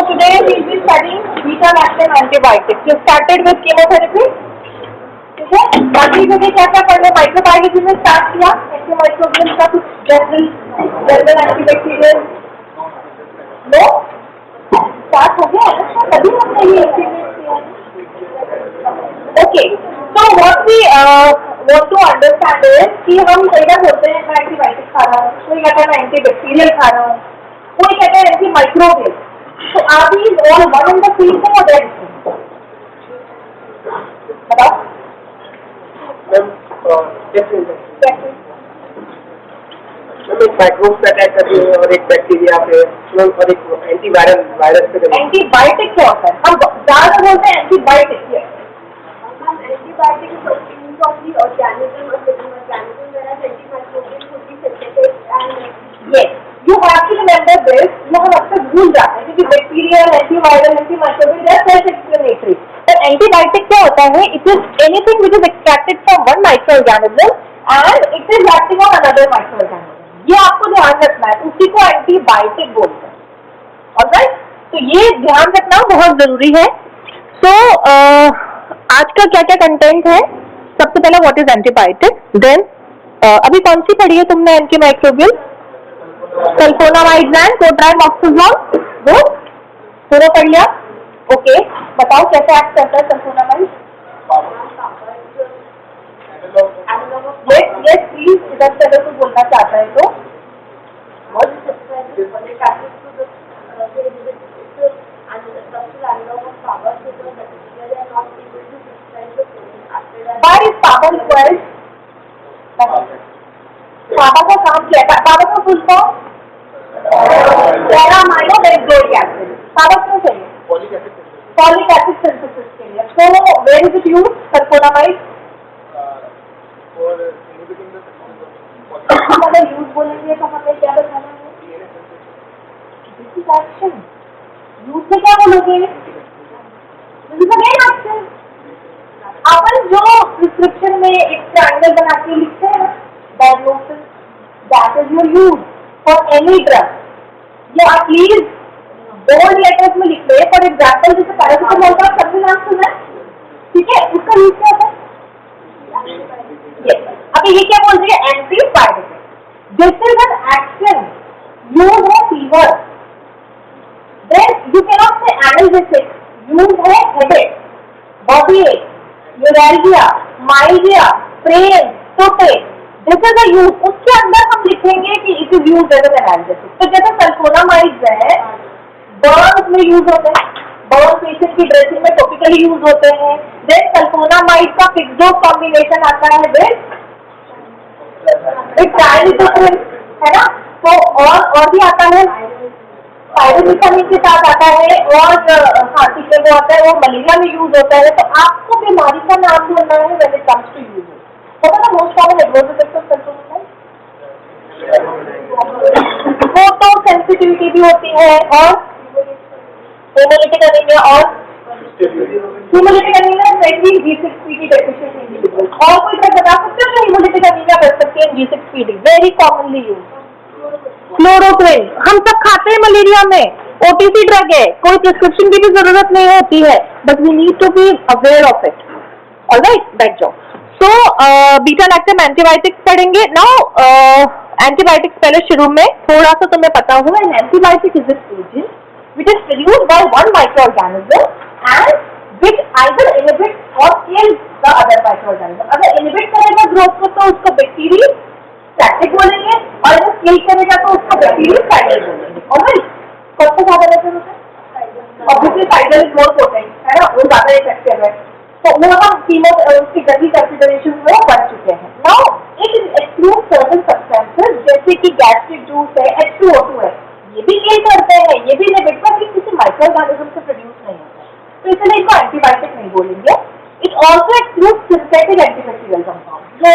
today we will be studying beta-lactam antibiotics. You started with chemotherapy. ठीक है, बाकी जगह क्या क्या पढ़ने माइक्रोबायोलॉजी में स्टार्ट किया, एंटीमाइक्रोबियल का कुछ जनरल एंटीबैक्टीरियल नो स्टार्ट हो गया है, तभी हमने ये एक्सपीरियंस किया। Okay, so what we want to understand is कि हम कई बार बोलते हैं मैं एंटीबायोटिक खा रहा हूँ, कोई कहता है मैं एंटीबैक्टीरियल खा रहा हूँ, कोई कहता है antimicrobial. So are these all one in the same thing or different? बताओ। एक माइक्रोब पे अटैक करती है और एक बैक्टीरिया पे और एक एंटीवायरल वायरस पे। एंटीबायोटिक क्या होता है? हम ज्यादा बोलते हैं antibiotic. Antibiotic is obtained from the organism or living organism, whereas antimicrobial could be synthetic and yes, you have to remember this. ये हम अक्सर भूल जाते हैं क्योंकि bacterial, antiviral, antimicrobial they are self-explanatory. But antibiotic क्या होता है? It is anything which is extracted from one microorganism and it is acting on another microorganism. ये आपको ध्यान रखना है, उसी को एंटीबायोटिक बोलते हैं। ऑलराइट, तो ये ध्यान रखना बहुत जरूरी है। सो आज का क्या क्या कंटेंट है? सबसे पहले व्हाट इज एंटीबायोटिक, देन अभी कौन सी पढ़ी है तुमने एंटीमाइक्रोबियल? सल्फोनामाइड एंड कोट्राइमॉक्सोजोल, गुड, पूरा पढ़ लिया। ओके, बताओ कैसे एक्ट करता है सल्फोनामाइड? यस प्लीज, इधर से अगर कोई बोलना चाहता है तो। Why is PABA required? PABA का काम क्या है? PABA का full form para-amino benzoic acid. PABA क्यों चाहिए? फॉलिक एसिड सिंथेसिस के लिए। So where is it used? Sulphonamide. अगर यूज बोलेंगे तो हमें क्या बताना है? This is action. यूज से क्या बोलोगे? This is again action. अपन जो प्रिस्क्रिप्शन में एक ट्रायंगल बना के लिखते हैं ना, diagnosis, that is your use for any drug. ये आप प्लीज बोल्ड लेटर्स में लिख रहे। फॉर एग्जाम्पल जैसे पैरासिटामोल का सबसे नाम सुना है, ठीक है, उसका यूज क्या है? अभी ये क्या बोल रही है? Antibiotic. This is an action use है fever, then you can not say analgesic, use है headache, body ache, neuralgia, myalgia, pain, toothache, this is a use. उसके अंदर हम लिखेंगे कि it is used as an analgesic. तो जैसे sulfonamides है, बर्न्स में यूज होते हैं, बर्न पेशेंट की ड्रेसिंग में टॉपिकली यूज होते हैं। देन सल्फोनामाइड का फिक्स डोज कॉम्बिनेशन आता है ट्राइनिट्रोपिन, है ना। तो और भी आता है, पायरोनिथामिन के साथ आता है, और हाँ ठीक है वो आता है, वो मलेरिया में यूज होता है। तो आपको बीमारी का नाम ढूंढना है when it comes to use. पता ना most common adverse effects of sulphonamide, photosensitivity भी होती है, और हेमोलिटिक एनीमिया, और haemolytic anaemia is G6PD deficient individual. और कोई ड्रग बता सकते हो जो हेमोलिटिक एनीमिया कर सकते हैं? G6PD very commonly use. Chloroquine हम सब खाते हैं मलेरिया में, ओटीसी ड्रग है, कोई प्रिस्क्रिप्शन की भी जरूरत नहीं होती है, but we need to be aware of it. Alright, बैठ जाओ। सो बीटा-लैक्टम एंटीबायोटिक्स पढ़ेंगे नाउ। एंटीबायोटिक्स पहले शुरू में थोड़ा सा तुम्हें पता हो, an antibiotic is an agent which is produced by one microorganism and which either inhibits or kills the other microorganism. अगर inhibit करेगा ग्रोथ को तो उसको बैक्टीरियोस्टैटिक बोलेंगे, और अगर किल करेगा तो उसको बैक्टीरियोसाइडल बोलेंगे। ऑलराइट, सबसे ज्यादा बेहतर होता है ऑब्वियसली साइडल इज मोर पोटेंट, है ना, वो ज्यादा इफेक्टिव है। तो वो हम कीमो उसकी जल्दी कंसिडरेशन में बढ़ चुके हैं। Now it is exclude certain substances जैसे कि गैस्ट्रिक जूस है, H2O2 है, ये भी किल करते हैं, ये भी इनहिबिट करते हैं, किसी माइक्रोऑर्गेनिज्म से प्रोड्यूस नहीं होता है, तो इसलिए इसको एंटीबायोटिक नहीं बोलेंगे। It also exclude synthetic antibacterial compound जो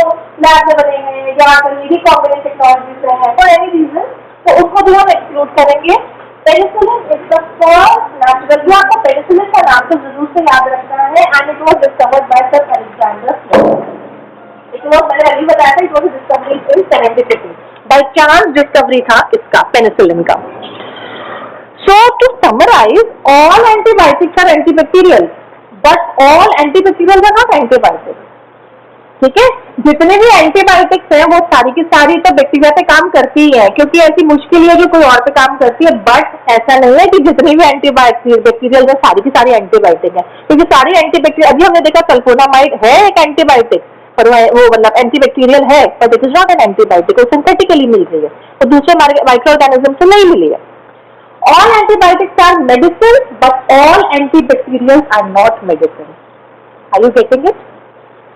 लैब में बने हैं या कहीं रिकॉम्बिनेंट टेक्नोलॉजी से है फॉर एनी रीजन, तो उसको भी हम एक्सक्लूड करेंगे। Penicillin is the first natural, जो आपको पेनिसिलिन का नाम तो जरूर से याद रखना है, and it was discovered by sir Alexander Fleming. It was, मैंने अभी बताया था, it was discovery in serendipity, by chance discovery था इसका, पेनिसिलिन का। So to summarize, all antibiotics are antibacterial, but all antibacterial are not antibiotics. ठीक है, जितने भी एंटीबायोटिक्स हैं वो सारी की सारी तो बैक्टीरिया पे काम करती ही है, क्योंकि ऐसी मुश्किल है जो कोई और पे काम करती है। बट ऐसा नहीं है कि जितनी भी एंटीबायोटिक बैक्टीरियल है सारी की सारी एंटीबायोटिक है, क्योंकि सारी एंटीबैक्टीरियल, अभी हमने देखा सल्फोनामाइड है एक एंटीबायोटिक, पर वो मतलब एंटीबैक्टीरियल है, but it is not an antibiotic, वो सिंथेटिकली मिल रही है, तो दूसरे माइक्रो ऑर्गेनिज्म से नहीं मिली है। All antibiotics are medicine, but all antibacterial are not medicine. Are you getting it?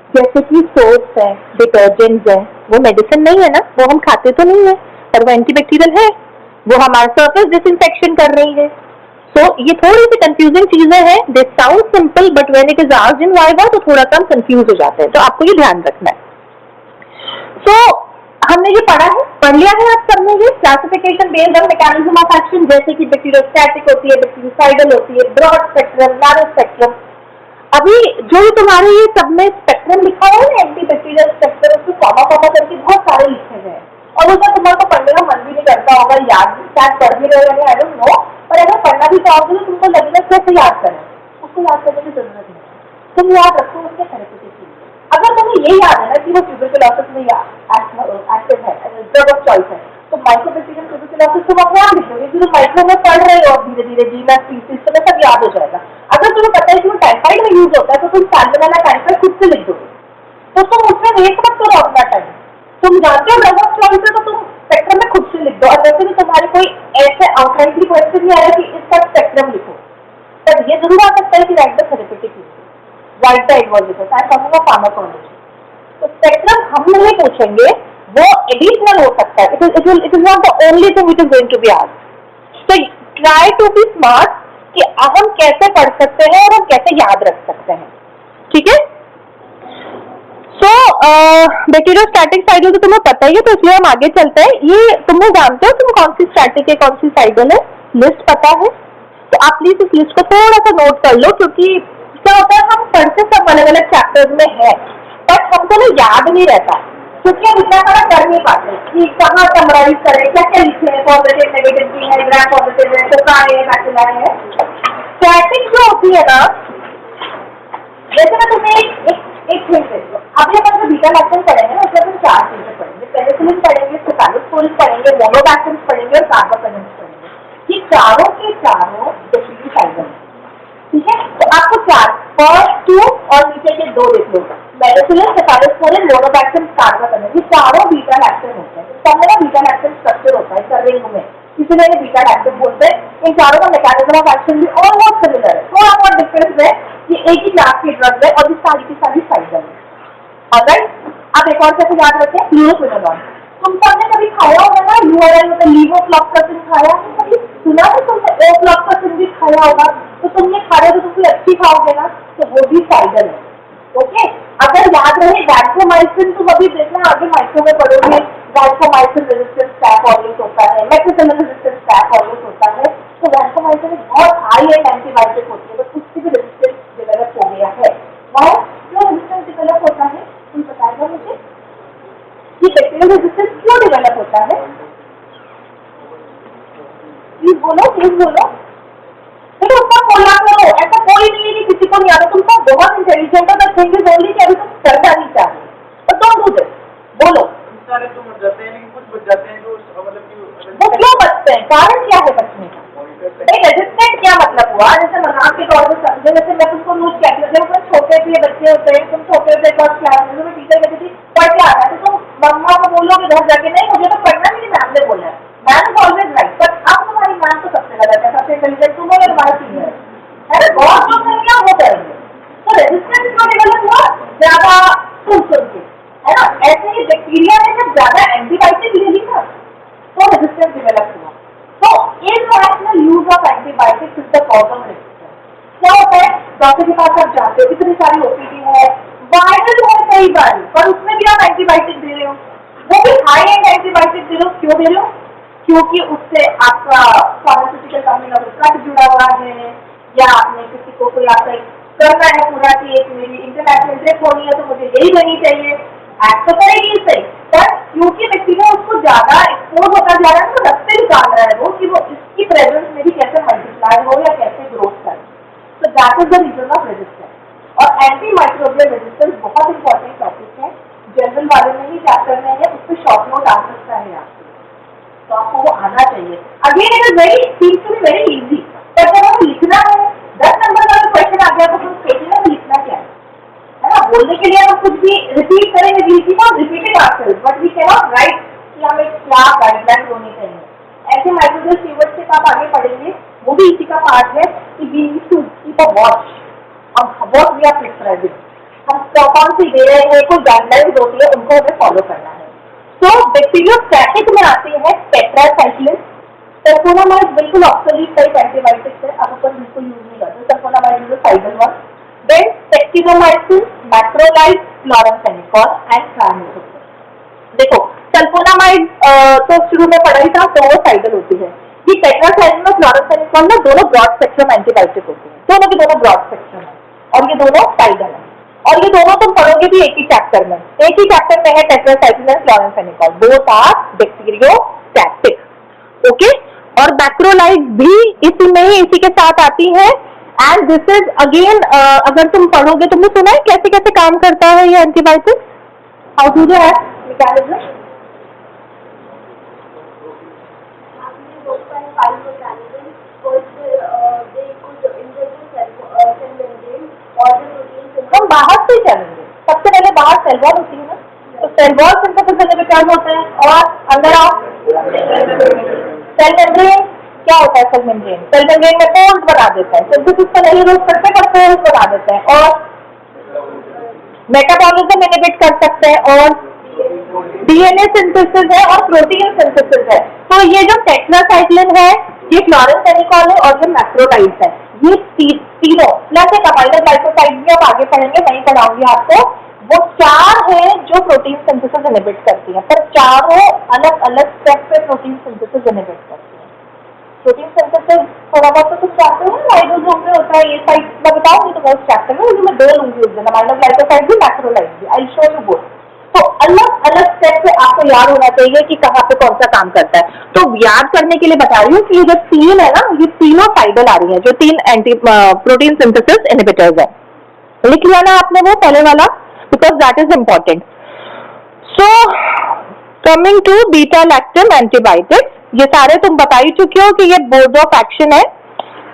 जैसे कि सोप्स है, डिटर्जेंट्स है, वो मेडिसिन नहीं है ना, वो हम खाते तो नहीं है, पर वो एंटीबैक्टीरियल है, वो हमारा सरफेस डिसइंफेक्शन कर रही है। सो ये थोड़ी सी कंफ्यूजिंग चीजें हैं, they sound simple but when it is asked in viva तो थोड़ा सा कंफ्यूज हो जाते हैं, तो आपको ये ध्यान रखना है। सो हमने ये पढ़ लिया है आप सबने, ये classification based on mechanism of action, जैसे कि बैक्टीरियोस्टैटिक होती है, बैक्टीरियोसाइडल होती है, ब्रॉड स्पेक्ट्रम, नैरो स्पेक्ट्रम। अभी जो तुम्हारे ये सब में स्पेक्ट्रम लिखा है ना, एंटीबैक्टीरियल स्पेक्ट्रम, उसको कॉमा करके बहुत सारे लिखे गए हैं, और उसका तुम्हारे को पढ़ने का मन भी नहीं करता होगा, याद शायद पढ़ भी रहे हो, आई डोंट नो, पर अगर पढ़ना भी चाहोगे तो तुमको लगेगा कैसे याद करें, उसको याद करने की जरूरत नहीं है, तुम याद रखो उसके थेरेप्यूटिक चीज। अगर तुम्हें ये याद है ना कि वो ट्यूबरकुलोसिस में एक्टिव है, ड्रग ऑफ चॉइस है, तो माइक्रोबैक्टीरियम ट्यूबरकुलोसिस तुम अपने आप लिखोगे, क्योंकि तुम माइक्रो में पढ़ रहे हो धीरे धीरे, जीनस स्पीसीज, तुम्हें सब याद हो जाएगा। अगर तुम्हें पता है कि वो टाइफाइड में यूज होता है तो तुम सैल्मोनेला टाइफाइड खुद से लिख दोगे, तो तुम उसमें वेस्ट मत करो अपना टाइम, तुम जानते हो ड्रग ऑफ चॉइस है तो तुम स्पेक्ट्रम में खुद से लिख दो, और वैसे भी तुम्हारी कोई ऐसे आउटलाइन क्वेश्चन नहीं आएगा कि इसका स्पेक्ट्रम लिखो, पर ये जरूर आ सकता है कि right the therapeutic use, right the adverse, मैं कहूँगा फार्माकोलॉजी। तो स्पेक्ट्रम हम नहीं पूछेंगे, वो एडिशनल हो सकता है, it is not the only thing which is going to be asked. So try to be smart कि हम कैसे पढ़ सकते हैं और हम कैसे याद रख सकते हैं, ठीक है। सो बैक्टीरियोस्टैटिक साइडल तो तुम्हें पता ही है, तो इसलिए हम आगे चलते हैं। ये तुम्हें जानते हो तुम कौन सी स्टैटिक है कौन सी साइडल है, लिस्ट पता है, तो आप प्लीज इस लिस्ट को थोड़ा सा नोट कर लो, क्योंकि क्या होता है हम पढ़ते सब अलग अलग चैप्टर्स में है, बट हमको ना याद नहीं रहता, क्योंकि हम इतना सारा कर नहीं पाते कि कहाँ समराइज करें, क्या क्या लिखे हैं, पॉजिटिव नेगेटिव भी है, ग्राम पॉजिटिव है, तो है, बैक्टीरिया है। स्टैटिक जो होती है ना, जैसे मैं तुम्हें एक हिंट देती हूँ, अभी अपन जो बीटा लैक्टम पढ़ेंगे ना, उसमें अपन 4 चीजें पढ़ेंगे, पेनिसिलिन पढ़ेंगे, सेफालोस्पोरिन पढ़ेंगे, मोनोबैक्टीरियम पढ़ेंगे और कार्बोपेनिन्स पढ़ेंगे। ये चारों के चारों बैक्टीरियोसाइडल, ठीक है। तो आपको 4 फर्स्ट 2 और नीचे के 2 देख लो, पेनिसिलिन, सेफालोस्पोरिन, मोनोबैक्टीरियम, कार्बोपेनिन्स, ये चारों बीटा लैक्टम होते हैं। सब में बीटा लैक्टम स्ट्रक्चर होता है, इस रिंग में, इसीलिए बीटा लैक्टम बोलते हैं। इन चारों का मैकेनिज्म ऑफ एक्शन भी ऑलमोस्ट सिमिलर है, थोड़ा बहुत डिफरेंस है कि एक ही क्लास की ड्रग है और ये सारी की सारी साइडल है। ऑलराइट, अब एक और कैसे याद रखें, फ्लूरोक्विनोलोन। तुम सबने कभी खाया होगा ना, यूआरएल में लीवोफ्लॉक्सासिन खाया है, कभी सुना है तुमने ओफ्लॉक्सासिन भी खाया होगा, तो तुम ये खा रहे हो तो तुम अच्छी खाओगे ना, तो वो भी साइडल है, ओके। अगर याद रहे वैक्सोमाइसिन, तुम अभी देखना आगे माइक्रो में पढ़ोगे, वैक्सोमाइसिन रेजिस्टेंस स्टैप ऑडियंस होता है, मैक्रोसिलिन रेजिस्टेंस स्टैप ऑडियंस होता है, तो वैक्सोमाइसिन बहुत हाई एंड एंटीबायोटिक होती है, बट उसकी भी रेजिस्टेंस डेवलप हो गया है। और क्यों रेजिस्टेंस डेवलप होता है, कोई बताएगा मुझे कि बैक्टीरियल रेजिस्टेंस क्यों डेवलप होता है? प्लीज बोलो, प्लीज बोलो। तो उसका बोला करो, ऐसा कोई नहीं है कि किसी को नहीं आता, तुमको बहुत इंटेलिजेंट है, बट थिंग इज ओनली कि अभी तुम करना नहीं चाहिए, तो डोंट डू दिस। बोलो, सारे तो मर जाते हैं, लेकिन कुछ बच जाते हैं जो मतलब कि वो क्यों बचते हैं, कारण क्या है बचने का? रेजिस्टेंट क्या मतलब हुआ, जैसे मजाक के तौर पर समझे, जैसे मैं तुमको न्यूज कहती हूँ, जब तुम छोटे थे बच्चे होते हैं, तुम छोटे होते फर्स्ट क्लास में, मैं टीचर कहती थी पढ़ के आना, तो तुम मम्मा को बोलोगे घर जाके, नहीं मुझे तो पढ़ना नहीं, मैम ने बोला है, ma'am is always right, but अब तुम्हारी मैम तो सबसे गलत है, सबसे इंटेलिजेंट तुम हो या तुम्हारा सीनियर है ना, बहुत जो करेंगे वो करेंगे। तो रेजिस्टेंस का डेवलप हुआ ज्यादा सुन के, है ना, ऐसे ही बैक्टीरिया ने जब ज्यादा एंटीबायोटिक ले ली ना, तो रेजिस्टेंस डेवलप हुआ। तो irrational use of antibiotics is the cause of resistance. क्या होता है, डॉक्टर के पास आप जाते हो, इतनी सारी ओपीडी है, वायरल है कई बार, पर उसमें भी आप एंटीबायोटिक दे रहे हो, वो भी हाई एंड एंटीबायोटिक दे रहे हो, क्यों दे रहे हो? क्योंकि उससे आपका फार्मास्यूटिकल कंपनी का कट जुड़ा हुआ है, या आपने किसी को कोई आपका करना है पूरा कि एक मेरी इंटरनेशनल ट्रिप होनी है तो मुझे यही देनी चाहिए, एक्ट तो करेगी इससे, पर क्योंकि बैक्टीरिया उसको ज्यादा एक्सपोज होता जा रहा है, तो रस्ते निकाल रहा है वो कि वो इसकी प्रेजेंस में भी कैसे मल्टीप्लाई हो या कैसे ग्रोथ करे, तो that is the reason of resistance. और एंटी माइक्रोबियल रेजिस्टेंस बहुत इंपॉर्टेंट टॉपिक है, जनरल वाले में ही चैप्टर में है, उस पर शॉर्ट नोट आ सकता है आपको, तो आपको वो आना चाहिए। Again it is very seems to be very easy, पर जब हमें लिखना है 10 नंबर का क्वेश्चन आ गया तो हम सोचेंगे हमें लिखना क्या है ना। बोलने के लिए हम कुछ भी रिपीट करेंगे, we keep on repeating ourselves, but we can not write कि हमें क्या गाइडलाइन होनी चाहिए। ऐसे माइक्रोबियल कीवर्ड्स के आप आगे पढ़ेंगे, वो भी इसी का पार्ट है कि we need to keep a watch on what we are prescribing, हम कौन सी दे रहे हैं, कोई गाइडलाइंस होती है उनको हमें फॉलो करना है। तो बैक्टीरियोस्टैटिक में आती है टेट्रासाइक्लिन। सल्फोनामाइड बिल्कुल ऑब्सोलीट टाइप एंटीबायोटिक्स है, अब अपन बिल्कुल यूज नहीं करते। Sulfonamide is cidal one, then टेक्टिनोमाइसिन, मैक्रोलाइड, क्लोरामफेनिकॉल एंड ट्राइमेथोक्सेम। देखो सल्फोनामाइड तो शुरू में पढ़ा ही था, तो वो साइडल होती है। ये टेट्रासाइक्लिन और क्लोरामफेनिकॉल में दोनों ब्रॉड स्पेक्ट्रम एंटीबायोटिक होती है, दोनों के दोनों ब्रॉड स्पेक्ट्रम है, और ये दोनों साइडल है। और ये दोनों तुम पढ़ोगे भी एक ही चैप्टर में, एक ही चैप्टर में है टेट्रासाइक्लिन और chloramphenicol, both are bacteriostatic, okay. और मैक्रोलाइड भी इसी में ही, इसी के साथ आती है। एंड दिस इज अगेन, अगर तुम पढ़ोगे, तुमने सुना है कैसे कैसे काम करता है ये antibiotic, how do they act, mechanism? हम बाहर से चलेंगे, सबसे पहले बाहर सेल वॉल होती है ना, तो सेल वॉल सिंथेसिस इनहिबिटर्स होते हैं, और अंदर आओ सेल मेम्ब्रेन। क्या होता है सेल मेम्ब्रेन? सेल मेम्ब्रेन में पोर्स बना देता है, सिंथेसिस का नहीं रोक करते पर पोर्स बना देते हैं, और मेटाबॉलिज्म इनहिबिट कर सकते हैं, और डीएनए सिंथेसिस है और प्रोटीन सिंथेसिस है। तो ये जो टेट्रासाइक्लिन है, ये क्लोरामफेनिकॉल है, और ये मैक्रोलाइड है, ये तीनों प्लस एक अमाइनो ग्लाइकोसाइड भी आप आगे पढ़ेंगे, नहीं पढ़ाऊंगी आपको। वो चार है जो प्रोटीन सिंथेसिस इनहिबिट करती है, पर चारों अलग अलग स्टेप पे प्रोटीन सिंथेसिस इनहिबिट करती है। प्रोटीन सिंथेसिस थोड़ा बहुत तो कुछ चैप्टर है, राइबोसोम में होता है, ये साइड मैं बताऊंगी तो बहुत चैप्टर में, मैं दो लूंगी उस दिन, अमाइनो ग्लाइकोसाइड भी मैक्रोलाइड भी, आई शो यू बोथ। तो अलग अलग स्टेप पे आपको याद होना चाहिए कि कहाँ पे कौन सा काम करता है। तो याद करने के लिए बता रही हूँ कि ये जो तीन है ना, ये तीनों साइडल आ रही है, जो तीन एंटी प्रोटीन सिंथेसिस इनहिबिटर्स है। लिख लिया ना आपने वो पहले वाला, because that is important. So coming to beta lactam antibiotics, ये सारे तुम बता ही चुके हो कि ये मोड ऑफ एक्शन है।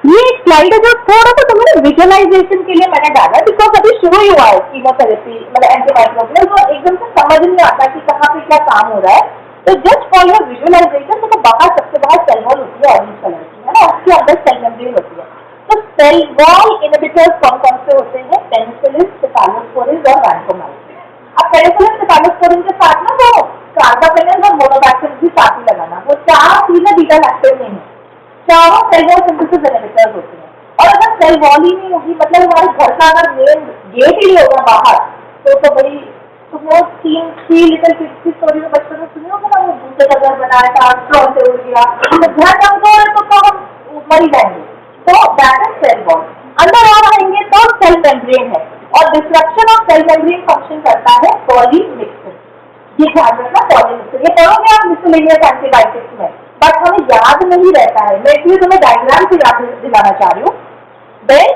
ये एक स्लाइड है जो थोड़ा सा तुम्हें विजुअलाइजेशन के लिए मैंने डाला, बिकॉज अभी शुरू ही हुआ है कीमोथेरेपी, मतलब एंटीबायोटिक, तो एकदम से समझ नहीं आता कि कहाँ पे क्या काम हो रहा है। तो जस्ट फॉर योर विजुअलाइजेशन, तो बाहर सबसे बाहर सेल वॉल होती है ऑरेंज कलर की, है ना, उसके अंदर सेल मेम्ब्रेन होती है। तो सेल वॉल इनहिबिटर्स कौन कौन से होते हैं? पेनिसिलिन, सेफालोस्पोरिन और वैंकोमाइसिन। अब पेनिसिलिन, सेफालोस्पोरिन के साथ ना वो कार्बापेनिन और मोनोबैक्टीरियम भी साथ ही लगाना, वो चार चीजें बीटा लैक्टम में है, चारों सेल वॉल सिंथेसिस इनहिबिटर्स होते हैं। और अगर सेल वॉल ही नहीं होगी, मतलब हमारे घर का अगर मेन गेट ही नहीं होगा बाहर, तो बड़ी, तो वो थ्री लिटिल किड्स की स्टोरी में बचपन में सुनी होगा ना, वो दूसरे का घर बनाया था, स्ट्रॉ से उड़ गया, तो घर कमजोर है तो हम मर ही जाएंगे। तो दैट इज सेल वॉल। अंदर आ आएंगे तो सेल मेम्ब्रेन है, और destruction of cell membrane function करता है पॉलीमिक्सिन। ये ध्यान रखना, पॉलीमिक्सिन ये पढ़ोगे आप मिसलेनियस एंटीबायोटिक्स में, बट हमें याद नहीं रहता है, मैं इसलिए तुम्हें डायग्राम से याद दिलाना चाह रही हूँ। Then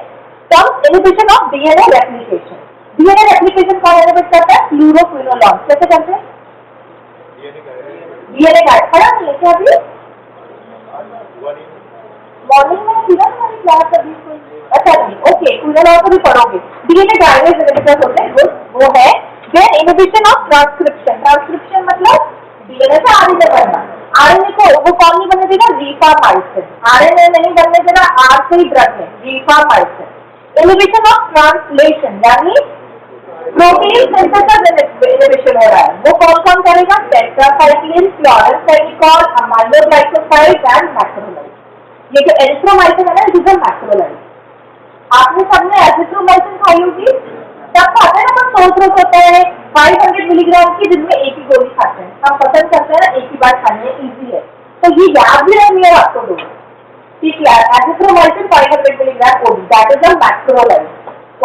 comes inhibition of DNA replication. DNA replication कौन इनहिबिट करता है? फ्लूरोक्विनोलॉन। कैसे करते हैं? डीएनए गाइड पढ़ा नहीं है क्या अभी? मॉर्निंग में सीधा हमारी क्लास अभी कोई, अच्छा नहीं, ओके, क्विनोलॉन को भी पढ़ोगे। डीएनए गाइडेज इनहिबिटर्स होते हैं, वो है। Then inhibition of transcription. Transcription मतलब डीएनए से आरएनए बनना, आरएनए को वो कौन नहीं बनने देगा? रीफामाइसिन। आरएनए नहीं बनने देगा, आर से ही ड्रग है, रीफामाइसिन। इनहिबिशन ऑफ ट्रांसलेशन, यानी प्रोटीन सिंथेसिस इनहिबिशन हो रहा है, वो कौन कौन करेगा? Tetracycline, chloramphenicol, amino glycoside and macrolide. ये जो एरिथ्रोमाइसिन है ना, इट इज अ मैक्रोलाइड। आपने सबने एरिथ्रोमाइसिन खाई होगी, सब खाते हैं ना, हम सोच रहे होते हैं 500 मिलीग्राम की, जिसमें एक ही गोली खाते हैं, हम पसंद करते हैं ना एक ही बार खाने, इजी है, तो ये याद भी रहनी है आपको दो, ठीक है। Erythromycin 500 milligram OD, that is a macrolide,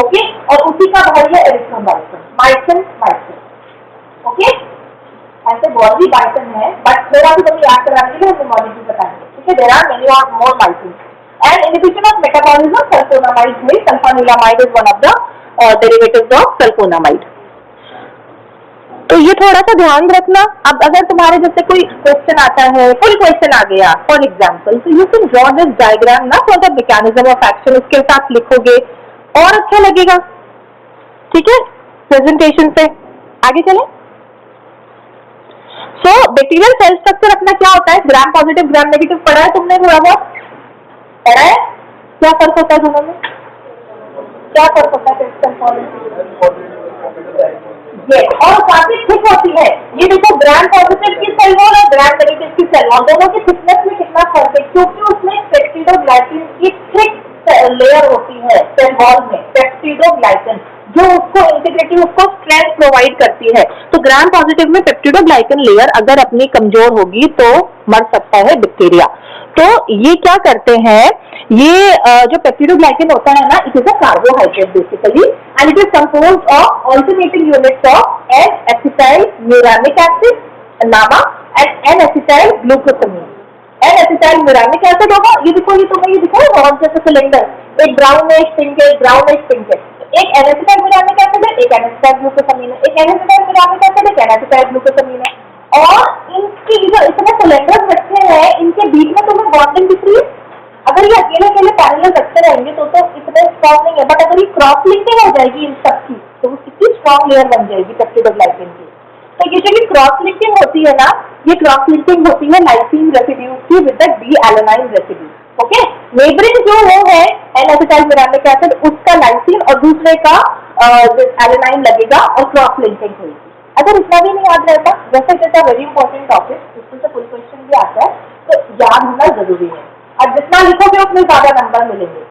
okay. और उसी का भाई है एरिथ्रोमाइसिन, माइसिन माइसिन, ओके। ऐसे बहुत भी माइसिन है, बट थोड़ा भी तुम्हें याद कराने के लिए हम मोलिक्यूल बताएंगे, ठीक है। देयर आर मेनी और मोर माइसिन। and inhibition of metabolism sulfonamide में sulfanilamide is one of the derivatives of sulfonamide. तो ये थोड़ा सा ध्यान रखना. अब अगर तुम्हारे जैसे कोई क्वेश्चन आता है, फुल क्वेश्चन आ गया फॉर एग्जाम्पल, तो you can draw this diagram ना for the mechanism of action, उसके साथ लिखोगे और अच्छा लगेगा. ठीक है, प्रेजेंटेशन से आगे चले. सो बैक्टीरियल सेल स्ट्रक्चर अपना क्या होता है, ग्राम पॉजिटिव ग्राम नेगेटिव पढ़ा है तुमने, थोड़ा बहुत पढ़ा है. क्या फर्क होता है दोनों में, क्या फर्क होता है और काफी थिक होती है. ये देखो ग्राम पॉजिटिव की सेल वॉल और ग्राम नेगेटिव की सेल वॉल, दोनों की थिकनेस में कितना फर्क है, क्योंकि उसमें पेप्टिडोग्लाइसिन की थिक लेयर होती है सेल वॉल में, पेप्टिडोग्लाइसिन जो उसको इंटीग्रिटी, उसको स्ट्रेंथ प्रोवाइड करती है. तो ग्राम पॉजिटिव में पेप्टिडोग्लाइसिन लेयर अगर अपनी कमजोर होगी तो मर सकता है बैक्टीरिया. तो ये क्या करते हैं, ये जो पेप्टिडोग्लाइसिन होता है ना, it is a carbohydrate basically and it is composed of alternating units of N-acetyl muramic acid NAMA and N-acetyl glucosamine. N-acetyl muramic acid होगा, ये देखो, ये तुम्हें ये दिखा रॉड जैसा सिलेंडर, एक ब्राउन है, एक पिंक है, ब्राउन है, एक पिंक है. एक N-acetyl muramic acid है, एक N-acetyl glucosamine है, एक N-acetyl muramic acid है, एक N-acetyl glucosamine है. और इनकी जो इतने सिलेंडर्स रखे हैं, इनके बीच में तुम्हें बॉन्डिंग दिख रही है. अगर ये अकेले अकेले पैरेलल रखते रहेंगे तो इतने स्ट्रॉन्ग नहीं है, बट अगर ये क्रॉस लिंकिंग हो जाएगी इन सबकी तो कितनी स्ट्रॉन्ग लेयर बन जाएगी पेप्टिडोग्लाइसिन की. तो ये जो क्रॉस लिंकिंग होती है ना, ये क्रॉस लिंकिंग होती है लाइसिन रेसिड्यू की with the D-alanine residue. Okay, neighbouring जो वो है N-acetyl muramic acid, उसका लाइसिन और दूसरे का एलेनाइन लगेगा और क्रॉस लिंकिंग होगी. अगर इतना भी नहीं याद रहता, वैसे it is a very important topic, इसमें से फुल क्वेश्चन भी आता है, तो याद होना जरूरी है. और जितना लिखोगे उतने ज्यादा नंबर मिलेंगे.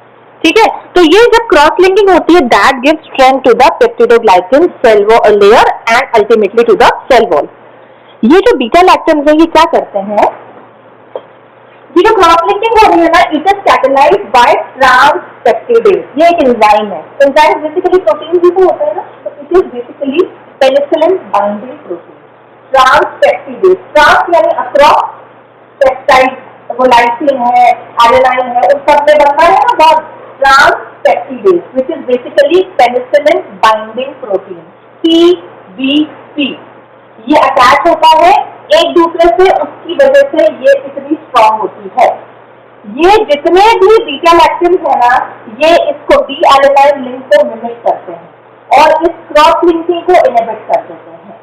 ठीक है, तो ये जब क्रॉस लिंकिंग होती है, that gives strength to the peptidoglycan cell layer and ultimately to the cell wall. ये जो बीटा लैक्टम्स है, ये क्या करते हैं, ये जो क्रॉस लिंकिंग हो रही है ना, इट इज कैटलाइज्ड बाय ट्रांसपेप्टिडेज. ये एक एंजाइम है. एंजाइम बेसिकली प्रोटीन भी तो होता है ना, तो it is basically penicillin binding protein. Transpeptidase, trans यानी अक्रॉस, पेप्टाइड वो लाइसिन है, एलेनाइन है, उन सब में बनता है ना बहुत, transpeptidase which is basically penicillin binding protein, PBP. ये अटैच होता है एक दूसरे से, उसकी वजह से ये इतनी स्ट्रॉन्ग होती है. ये जितने भी बीटा लैक्टिन्स है ना, ये इसको डी-एलेनाइन लिंक को मिमिक करते हैं और इस क्रॉस लिंकिंग को इनहिबिट कर देते हैं.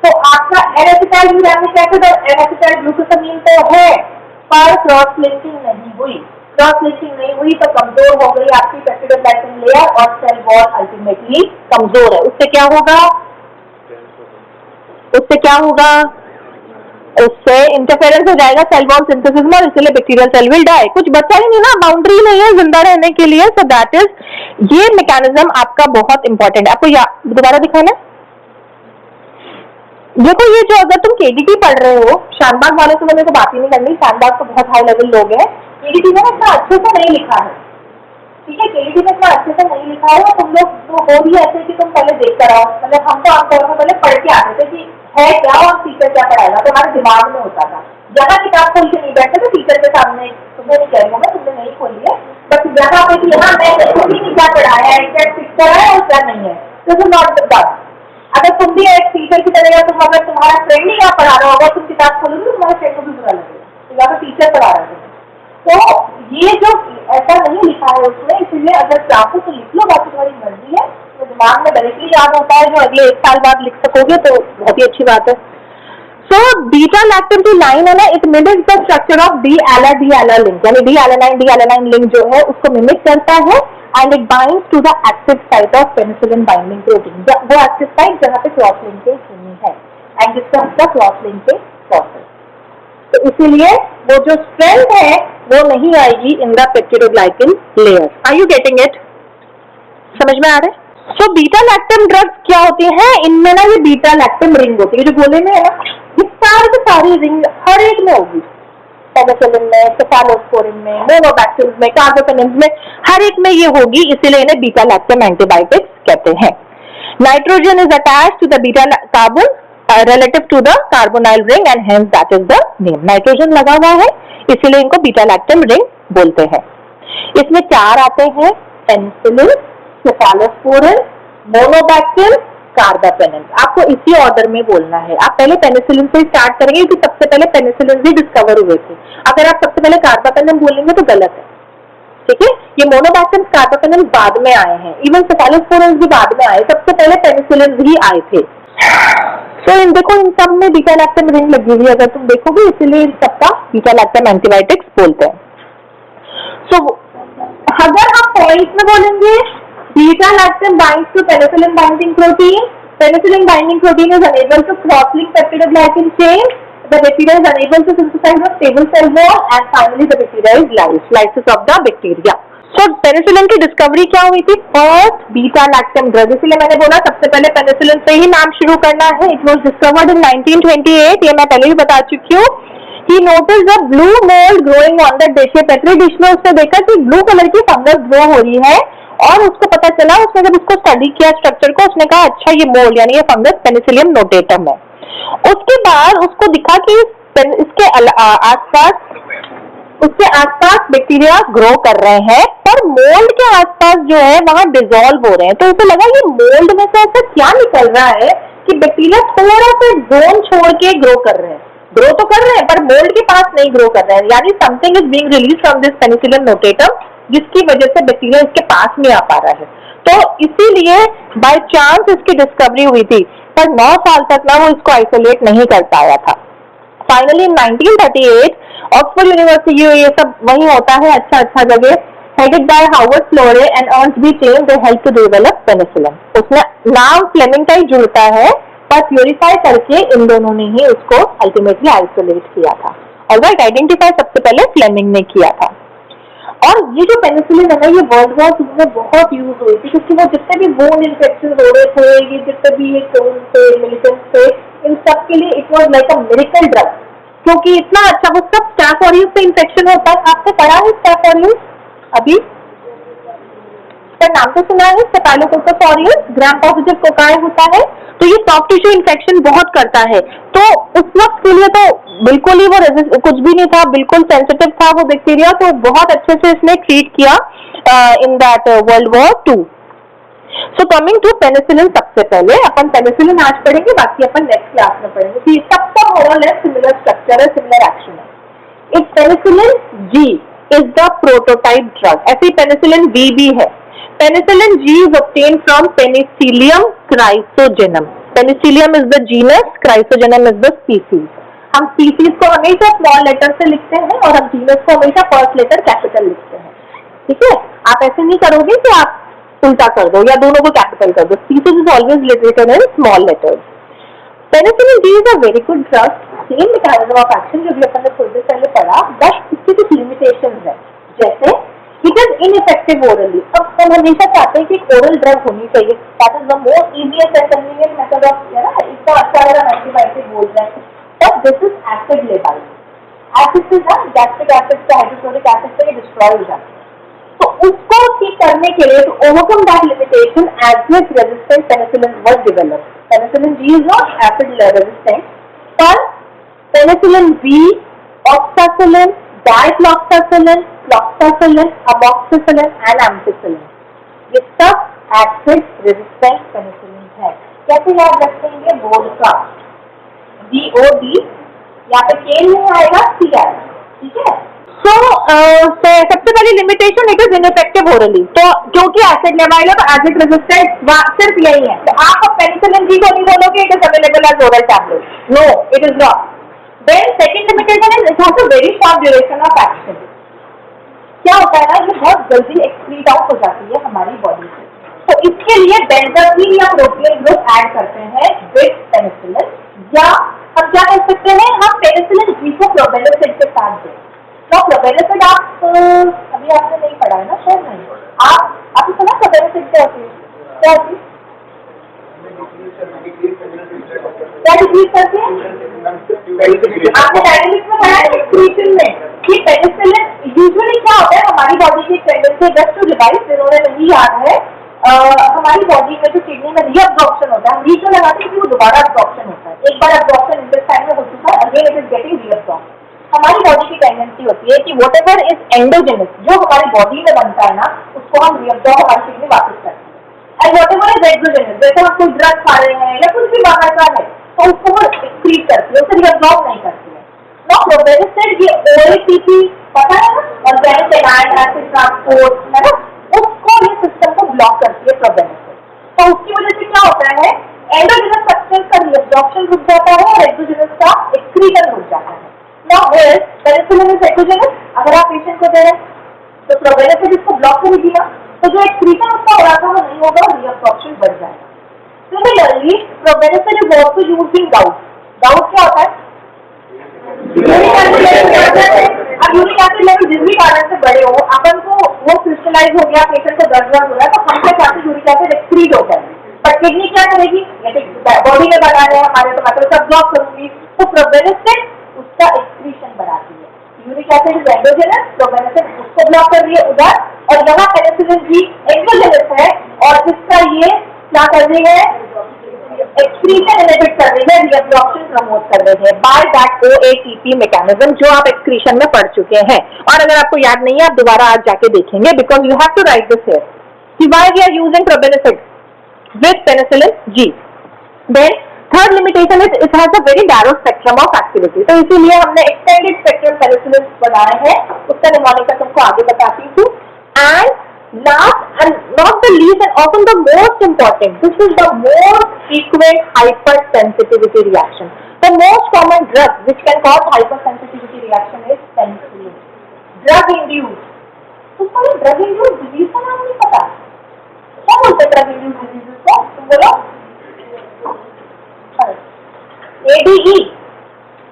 तो आपका N-acetyl muramic acid और N-acetyl glucosamine तो है, पर क्रॉस लिंकिंग नहीं हुई. क्रॉस लिंकिंग नहीं हुई तो कमजोर हो गई आपकी पेप्टिडोग्लाइसिन लेयर और सेल वॉल अल्टीमेटली कमजोर है. उससे क्या होगा, उससे क्या होगा, उससे इंटरफेरेंस हो जाएगा सेल वॉल सिंथेसिस में, इसलिए बैक्टीरियल सेल विल डाई. कुछ बचा ही नहीं ना, बाउंड्री नहीं है जिंदा रहने के लिए. सो दैट इज, ये मैकेनिज्म आपका बहुत इंपॉर्टेंट है. आपको दोबारा दिखाना. देखो, ये जो अगर तुम केडीटी पढ़ रहे हो, शानबाग वाले से मेरे को बात ही नहीं करनी, शानबाग तो बहुत हाई लेवल लोग हैं. केडीटी में इतना अच्छे से नहीं लिखा है. ठीक है, केडीटी में इतना अच्छे से नहीं लिखा है. तुम लोग तो हो भी ऐसे कि तुम पहले देख कर आओ, मतलब हम तो आमतौर पर पहले पढ़ के आते थे कि है क्या और टीचर क्या पढ़ाएगा, तो हमारे दिमाग में होता था. जहाँ किताब खोल के नहीं बैठते तो टीचर के सामने, तुम्हें नहीं कह रही हूँ, तुमने नहीं खोली है, बट यहाँ पे कि यहाँ मैं क्या पढ़ाया है, क्या पिक्चर है और क्या नहीं है. दिस इज नॉट द बात. अगर तुम भी एक टीचर की तरह, तुम अगर तुम्हारा फ्रेंड ही यहाँ पढ़ा रहा होगा, तुम किताब खोलोगे तो तुम्हारे फ्रेंड को भी बुरा लगेगा, तो यहाँ पे टीचर पढ़ा रहे हैं. तो ये जो ऐसा नहीं लिखा है उसमें, इसलिए अगर चाहो तो लिख लो, बाकी तुम्हारी मर्जी है. तो दिमाग में डायरेक्टली याद होता है, जो अगले 1 साल बाद लिख सकोगे तो बहुत ही अच्छी बात है. सो बीटा लैक्टम की लाइन है ना, it mimics the structure of D Ala link, यानी डी-एलेनाइन लिंक जो है उसको मिमिक करता है and it binds to the active site of penicillin binding protein. वो active site जहाँ पे क्रॉस लिंकेज नहीं है, and this comes the cross linkage process. तो इसीलिए वो जो स्ट्रेंथ है वो नहीं आएगी in the peptidoglycan layer. Are you getting it? समझ में आ रहा है? So बीटा लैक्टम ड्रग्स क्या होती हैं? इनमें ना ये बीटा लैक्टम रिंग होती है, जो गोले में है ना, ये सारी रिंग हर एक में होगी. पेनिसिलिन में, सेफालोस्पोरिन में, मोनोबैक्टीरियम में, कार्बोपेनिम्स में, हर एक में ये होगी. इसीलिए इन्हें बीटा लैक्टम एंटीबायोटिक्स कहते हैं. Nitrogen is attached to the beta carbon relative to the carbonyl ring and hence that is the name. Nitrogen लगा हुआ है, इसीलिए इनको बीटा लैक्टम रिंग बोलते हैं. इसमें 4 आते हैं, पेनिसिलिन, सेफालोस्पोरिन, मोनोबैक्टीरियम, कार्बापेनेम। आपको इसी ऑर्डर में बोलना है। आप पहले पेनिसिलिन से स्टार्ट करेंगे क्योंकि सबसे पहले पेनिसिलिन ही डिस्कवर हुए थे। अगर आप सबसे पहले कार्बापेनेम बोलेंगे तो गलत है, ठीक है। ये मोनोबैक्टीरियम, कार्बापेनेम बाद में आए हैं, इवन सेफालोस्पोरिन भी बाद में आए, सबसे पहले पेनिसिलिन ही आए थे। तो इन देखो, इन सब में बीटा लैक्टम रिंग लगी हुई है, अगर तुम देखोगे, इसलिए इन सबका बीटा लैक्टम एंटीबायोटिक्स बोलते हैं। सो अगर हम पॉइंट्स में बोलेंगे, beta lactam binds to penicillin binding protein. Penicillin binding protein is unable to cross-link peptidoglycan chain. The bacteria is unable to synthesize the stable cell wall, and finally the bacteria is lysis of the bacteria. So penicillin की discovery क्या हुई थी? First beta lactam drug, इसलिए मैंने बोला सबसे पहले penicillin से ही नाम शुरू करना है। इट वाज डिस्कवर्ड इन 1928, ये मैं पहले भी बता चुकी हूँ। He noticed a blue mold growing on the dish. Petri dish में उसने देखा कि ब्लू कलर की फंगस ग्रो हो रही है, और उसको पता चला, उसने जब उसको स्टडी किया स्ट्रक्चर को, उसने कहा अच्छा ये मोल्ड यानी ये फंगस पेनिसिलियम नोटेटम है। उसके बाद उसको दिखा कि इसके आसपास बैक्टीरिया ग्रो कर रहे हैं, पर मोल्ड के आसपास जो है वहां डिसॉल्व हो रहे हैं। तो उसे लगा ये मोल्ड में से ऐसा क्या निकल रहा है कि बैक्टीरिया थोड़ा सा जोन छोड़ के ग्रो कर रहे हैं। ग्रो तो कर रहे हैं पर मोल्ड के पास नहीं ग्रो कर रहे हैं, यानी something is being release from this Penicillium notatum, जिसकी वजह से बैक्टीरिया इसके पास नहीं आ पा रहा है। तो इसीलिए बाय चांस इसकी डिस्कवरी हुई थी, पर 9 साल तक ना वो इसको आइसोलेट नहीं कर पाया था। फाइनली 1938 ऑक्सफोर्ड यूनिवर्सिटी, ये सब वही होता है, अच्छा जगह, headed by Howard Florey and Ernst B Chain, they help to develop penicillin. उसमें नाम फ्लेमिंग का ही जुड़ता है, पर प्यूरिफाई करके इन दोनों ने ही उसको अल्टीमेटली आइसोलेट किया था। ऑलराइट, आइडेंटिफाई सबसे पहले फ्लेमिंग ने किया था। और ये जो पेनिसिलिन है ना, ये वर्ल्ड वॉर II में बहुत यूज हुई थी, क्योंकि वो जितने भी वोंड इन्फेक्शन हो रहे थे, ये जितने भी ये क्लोन थे, मिलिटेंट थे, इन सब के लिए it was like a miracle drug, क्योंकि इतना अच्छा वो सब स्टाफ ऑरियस से इन्फेक्शन होता है। आपने पढ़ा है स्टाफ ऑरियस? अभी इसका नाम तो सुना है, staphylococcus aureus, gram positive cocci होता है। तो ये सॉफ्ट टिश्यू इन्फेक्शन बहुत करता है। तो उस वक्त के लिए तो बिल्कुल ही वो कुछ भी नहीं था, बिल्कुल सेंसिटिव था वो बैक्टीरिया, तो बहुत अच्छे से इसने ट्रीट किया in that world war II। So coming to penicillin, सबसे पहले अपन पेनिसिलिन आज पढ़ेंगे, बाकी अपन नेक्स्ट क्लास में पढ़ेंगे कि सबका मोरल है, सिमिलर स्ट्रक्चर है, सिमिलर एक्शन है। इस penicillin G is the prototype drug, ऐसे ही पेनिसिलिन B भी है। Penicillin G is obtained from Penicillium chrysogenum. Penicillium is the genus, Chrysogenum is the species. हम स्पीसीज को हमेशा स्मॉल लेटर से लिखते हैं और हम जीनस को हमेशा फर्स्ट लेटर कैपिटल लिखते हैं, ठीक है। आप ऐसे नहीं करोगे कि आप उल्टा कर दो या दोनों को कैपिटल कर दो। Species is always literated in small letters. Penicillin G is a very good drug, same mechanism of action जो भी अपन ने थोड़ी देर पहले पढ़ा, बट इसकी कुछ लिमिटेशंस है, जैसे इट इज इनइफेक्टिव ओरली। अब हम हमेशा चाहते हैं कि ओरल ड्रग होनी चाहिए, that is the most easiest and convenient method of, है ना, इसका अच्छा वाला एंटीबायोटिक बोल रहे हैं, but this is acid labile. Acid से ना गैस्ट्रिक एसिड से, हाइड्रोक्लोरिक एसिड से डिस्ट्रॉय हो जाता है। तो उसको ठीक करने के लिए, to overcome that limitation, acid resistant penicillin was developed. Penicillin G is not acid resistant, पर penicillin B, oxacillin, dicloxacillin, flucloxacillin, amoxicillin and ampicillin, ये सब एसिड रेजिस्टेंट पेनिसिलिन है। कैसे याद रखेंगे? बोर्ड का BOD, यहाँ पे K नहीं आएगा, C आएगा, ठीक है। सो सबसे पहली limitation, it is ineffective orally. तो क्योंकि एसिड लेवल है तो एसिड रेजिस्टेंट सिर्फ यही है। तो आप पेनिसिलिन G को नहीं बोलोगे it is available as oral tablet, no it is not. Then second limitation is it has a very short duration of action. क्या होता है ना, ये बहुत जल्दी एक्सक्रीट आउट हो जाती है हमारी बॉडी से, तो इसके लिए बेंजाथीन या प्रोपियन ग्रुप ऐड करते हैं विद पेनिसिलिन, या हम क्या कर सकते हैं, हम पेनिसिलिन G को प्रोबेनोसिड के साथ दें। तो प्रोबेनोसिड आप अभी आपने नहीं पढ़ा है ना, शायद नहीं, आपने सुना प्रोबेनोसिड क्या होती है? क्या होती है? क्या डिक्रीज करती है? आपने डायनेमिक्स में पढ़ा है एक्सक्रीशन में कि पेनिसिलिन यूजुअली क्या होता है, हमारी बॉडी की टेंडेंसी, जस्ट टू रिवाइज, जिन्होंने नहीं याद है, हमारी बॉडी में जो किडनी में रीअब्जॉर्प्शन होता है, हम री क्यों लगाते हैं कि वो दोबारा अब्जॉर्प्शन होता है। एक बार अब्जॉर्प्शन इंटेस्टाइन में हो चुका है, again it is getting reabsorb. हमारी बॉडी की टेंडेंसी होती है कि वट एवर इज एंडोजेनस, जो हमारी बॉडी में बनता है ना, उसको हम रीअब्जॉर्ब हमारे शरीर में वापस करते हैं। And what ever is exogenous, जैसे हम कोई ड्रग खा रहे हैं या कुछ भी बाहर का है तो उसको वो एक्सक्रीट करती है, उसे रीअब्जॉर्ब नहीं करती है। नो प्रोबेनिस्टेड, ये ओएटीपी पता है ना, ऑर्गेनिक एनायन एसिड ट्रांसपोर्ट है ना, उसको ये सिस्टम को ब्लॉक करती है प्रोबेनिस्टेड। तो उसकी वजह से क्या होता है, एंडोजेनस सब्सटेंस का रीअब्जॉर्प्शन रुक जाता है और एक्सोजेनस का एक्सक्रीशन रुक जाता है। Now here penicillin is exogenous, अगर आप पेशेंट को दे रहे हैं तो प्रोबेनिस्टेड इसको ब्लॉक कर दिया तो जो एक्सक्रीशन उसका हो रहा था वो नहीं होगा, रीअब्जॉर्प्शन बढ़ जाएगा। Similarly probenecid is also used in gout. Gout क्या होता है, यूरिक एसिड लेवल जिस भी कारण से बढ़े हो, अपन को वो क्रिस्टलाइज हो गया, पेशेंट को दर्द हो रहा है तो हमसे काफी यूरिक एसिड एक्सक्रीट होता है, पर किडनी क्या करेगी, बॉडी में बना रहे हमारे तो मतलब सब ब्लॉक करूंगी, तो प्रोबेनिस्टेड उसका एक्सक्रीशन बढ़ाती है। यूरिक एसिड इज एंडोजेनस, प्रोबेनिस्टेड उसको ब्लॉक कर रही है उधर, और यहाँ पेनिसिलिन भी एक्सोजेनस है और इसका ये क्या कर रही है, एक्सक्रीशन इनहिबिट कर रही है, रीअब्जॉर्प्शन प्रमोट कर रही है बाय दैट ओएटीपी मैकेनिज्म, जो आप एक्सक्रीशन में पढ़ चुके हैं। और अगर आपको याद नहीं है आप दोबारा आज जाके देखेंगे, because you have to write this here कि why we are using probenecid with penicillin G. Then third limitation is it has a very narrow spectrum of activity. तो इसीलिए हमने extended spectrum penicillin बनाए हैं, उसका निमोनिका तुमको आगे बताती हूँ। And last and not the least and often the most important, this is the most frequent hypersensitivity reaction. The most common drug which can cause hypersensitivity reaction is penicillin. Drug induced. तुमको ये drug induced disease का नाम नहीं पता, क्या बोलते drug induced diseases को, तुम बोलो ADE.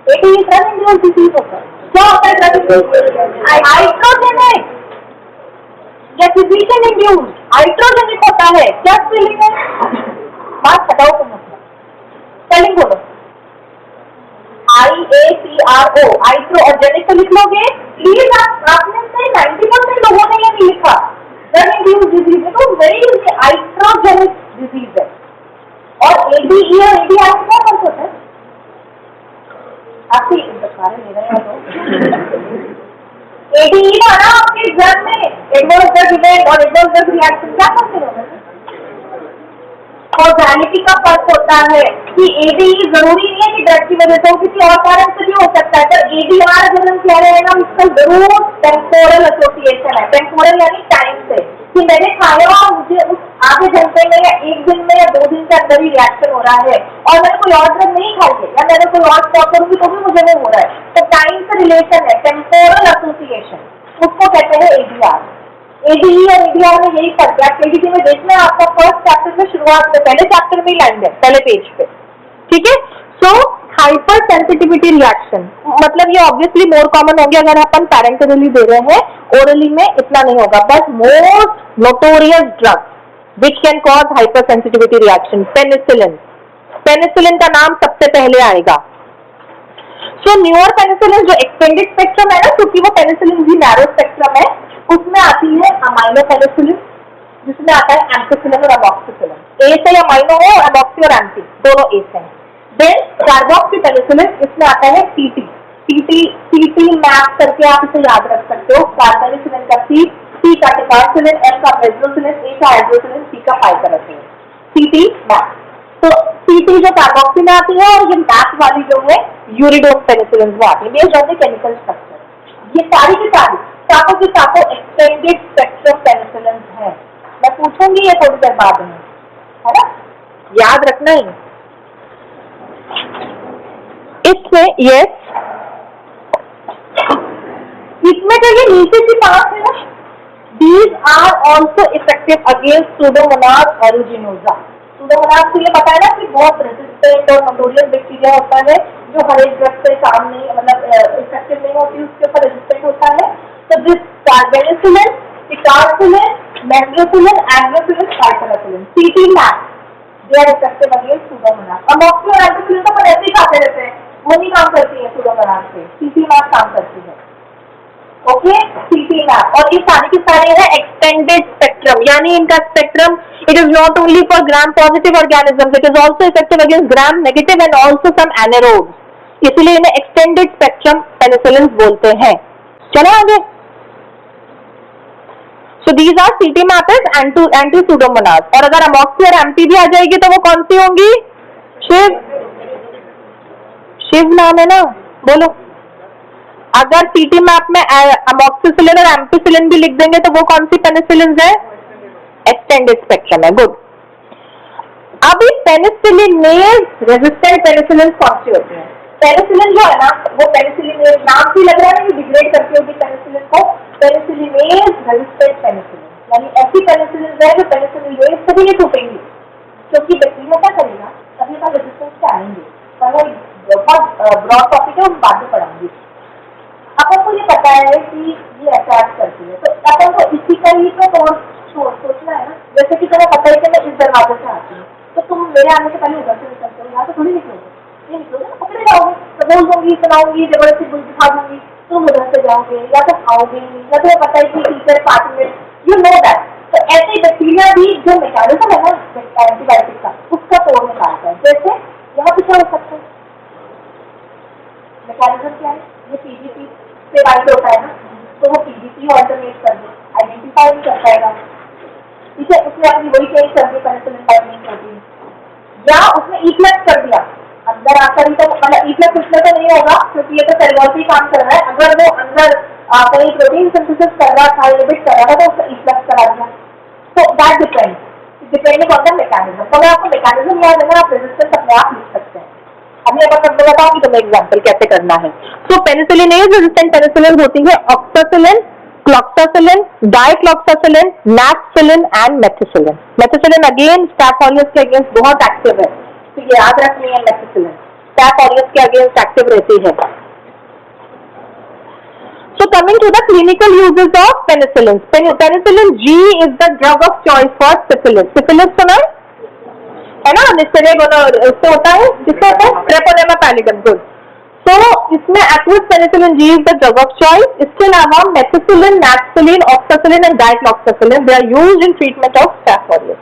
ADE drug induced disease होता है। क्या होता है ड्रग इंड्यूस्ड, हाइड्रोजेनिक या फिजिशियन इंड्यूस्ड, हाइड्रोजेनिक होता है। क्या स्पेलिंग है, बात बताओ तुम, स्पेलिंग बोलो, IACRO, हाइड्रो, और जेनिक तो लिख लोगे प्लीज। आपने से 90% लोगों ने ये नहीं लिखा, ड्रग इंड्यूस्ड डिजीज है तो वेरी इजी, हाइड्रोजेनिक डिजीज है। और एडीई और एडीआर क्या फर्क होता है, आपके बता रहे मेरा एडीई का ना आपके ड्रग में एडवर्स ड्रग इवेंट और एडवर्स ड्रग रिएक्शन क्या करते होंगे, कॉज़ैलिटी का फर्क होता है कि एडीई जरूरी नहीं है कि ड्रग की वजह से हो, किसी और कारण से भी हो सकता है, पर एडीआर अगर हम कह रहे हैं ना इसका जरूर टेम्पोरल एसोसिएशन है। टेम्पोरल यानी टाइम से, कि मैंने खाया और मुझे उस आधे घंटे में या एक दिन में या 2 दिन के अंदर ही रिएक्शन हो रहा है, और मैंने कोई और ड्रग नहीं खाई है या मैंने कोई और स्टॉप करूंगी तो भी मुझे नहीं हो रहा है, तो टाइम से रिलेशन है, टेम्पोरल एसोसिएशन, उसको कहते हैं एडीआर। एडीई और एडीआर में यही फर्क है। केडीसी में देखना है आपका फर्स्ट चैप्टर में शुरुआत में पहले चैप्टर में लाइन है, पहले पेज पे, ठीक है। सो हाइपर सेंसिटिविटी रिएक्शन मतलब ये ऑब्वियसली मोर कॉमन हो गया अगर अपन पैरेंटरली दे रहे हैं, ओरली में इतना नहीं होगा, but most notorious drug which can cause hyper sensitivity reaction penicillin. Penicillin का नाम सबसे पहले आएगा। सो न्यूअर पेनिसिलिन जो एक्सटेंडेड स्पेक्ट्रम है ना, क्योंकि वो पेनिसिलिन भी नैरो स्पेक्ट्रम है, उसमें आती है अमाइनो पेनिसिलिन, जिसमें आता है एम्पिसिलिन और अमॉक्सिसिलिन। ए से अमाइनो है और अमॉक्सी और एम्पी दोनों ए से हैं। देन कार्बोक्सी पेनिसिलिन, इसमें आता है टीटी मैप करके आप इसे याद रख सकते हो। कार्बोनिसिलिन का सी का टिकार्सिलिन, एम का मेज्रोसिलिन, ए का हाइड्रोसिलिन, सी का पाइकरासिलिन, टीटी मैप। तो टीटी जो कार्बोक्सी में आती है और ये मैप वाली जो है यूरिडोन पेनिसिलिन में आती है, based on the chemical structure. ये सारी की सारी चाको की चाको एक्सटेंडेड स्पेक्ट्रम पेनिसिलिन है। मैं पूछूंगी ये थोड़ी देर बाद में, है ना, याद रखना ही। इसमें यस, इसमें जो ये नीचे की बात है ना, these are also effective against Pseudomonas aeruginosa। Pseudomonas के लिए पता है ना कि बहुत रेजिस्टेंट और नोटोरियस बैक्टीरिया होता है जो हर एक ड्रग से काम नहीं, मतलब इफेक्टिव नहीं होती, उसके ऊपर रेजिस्टेंट होता है। तो this carbenicillin, ticarcillin, mezlocillin, azlocillin, piperacillin, TT map, they are effective against Pseudomonas। Amoxy और एंग्लोसिलिन तो ऐसे ही खाते रहते हैं, वो नहीं काम करती है Pseudomonas से, टीटी मैप काम करती है। ओके, टीटी मैप, और ये सारी की सारी है एक्सटेंडेड स्पेक्ट्रम, यानी इनका spectrum it is not only for gram positive organism, it is also effective against gram negative and also some anaerobes. इसीलिए इन्हें एक्सटेंडेड स्पेक्ट्रम पेनिसिलिन बोलते हैं। चलो आगे। So these are CT mappers anti pseudomonas. और अगर अमॉक्सी और एमपी भी आ जाएगी तो वो कौन सी होंगी? शिव नाम है ना, बोलो। अगर सीटी मैप में अमॉक्सिसिलिन और एम्पिसिलिन भी लिख देंगे तो वो कौन सी पेनिसिलिन है? एक्सटेंडेड स्पेक्ट्रम है। गुड। अभी पेनिसिलिनेज रेजिस्टेंट पेनिसिलिन कौन सी होती है? पेनिसिलिन जो है ना, वो पेनिसिलिनेज नाम से लग रहा है ना कि डिग्रेड करती होगी पेनिसिलिन को। पेनिसिलिनेज रेजिस्टेंट पेनिसिलिन, यानी ऐसी पेनिसिलिन है जो पेनिसिलिनेज से भी नहीं टूटेंगी, क्योंकि बैक्टीरिया क्या करेगा, कभी का रेजिस्टेंस से आएंगे। पर वो बहुत ब्रॉड टॉपिक है, हम बाद में पढ़ाएंगे। अपन को ये पता है कि ये अटैक करती है, तो अपन को इसी का ही तो सोचना है ना। जैसे कि तुम्हें पता है कि मैं इस दरवाजे से आती हूँ, तो तुम मेरे आने से पहले उधर से निकलते हो, यहाँ से थोड़ी निकलोगे, नहीं निकलोगे ना, पकड़े जाओगे। तो बोल दूंगी, सुनाऊंगी, जबरदस्ती दिखा दूंगी, तुम उधर से जाओगे, या तुम आओगे, या तुम्हें पता है कि teacher 5 minute, you know that. तो ऐसे बैक्टीरिया भी जो मैकेनिज्म है ना एंटीबायोटिक का, उसका तोड़ निकालता है। जैसे यहाँ पे क्या हो सकता है, मैकेनिज्म क्या है, ये पीजीपी से बाइंड होता है ना, तो वो पीजीपी ऑल्टरनेट कर दे, आइडेंटिफाई नहीं कर पाएगा, ठीक है। उसने अपनी वही चेंज कर दी पेनिसिलिन बाइंडिंग प्रोटीन, या उसने इक्लेक्स कर दिया अंदर आकर ही, तो मतलब इक्लेक्स उसमें तो नहीं होगा क्योंकि ये तो सेल वॉल पे काम कर रहा है। अगर वो अंदर कहीं प्रोटीन सिंथेसिस कर रहा था, इनहिबिट कर रहा था, तो उसका इक्लेक्स करा दिया। तो that depending on the mechanism. तो अगर आपको मैकेनिज्म याद है ना, आप रेजिस्टेंस अपने आप लिख सकते हैं। अभी अब मैं बताऊंगी तुम्हें एग्जांपल कैसे करना है। सो पेनिसिलिनेज रेजिस्टेंट पेनिसिलिन होती है oxacillin, cloxacillin, dicloxacillin, nafcillin and methicillin. Methicillin again staph aureus के अगेंस्ट बहुत एक्टिव है, तो ये याद रखनी है। मेथिसिलिन स्टैफ ऑरियस के अगेंस्ट एक्टिव रहती है। So coming to the clinical uses of penicillin. Penicillin G is the drug of choice for syphilis. Syphilis सुना है ना, निस्टेरिया गोनोरिया उससे होता है, जिससे होता है ट्रेपोनेमा पैलिडम। गुड। तो इसमें aqueous penicillin G is the drug of choice. इसके अलावा methicillin, nafcillin, oxacillin and dicloxacillin they are used in treatment of staph aureus.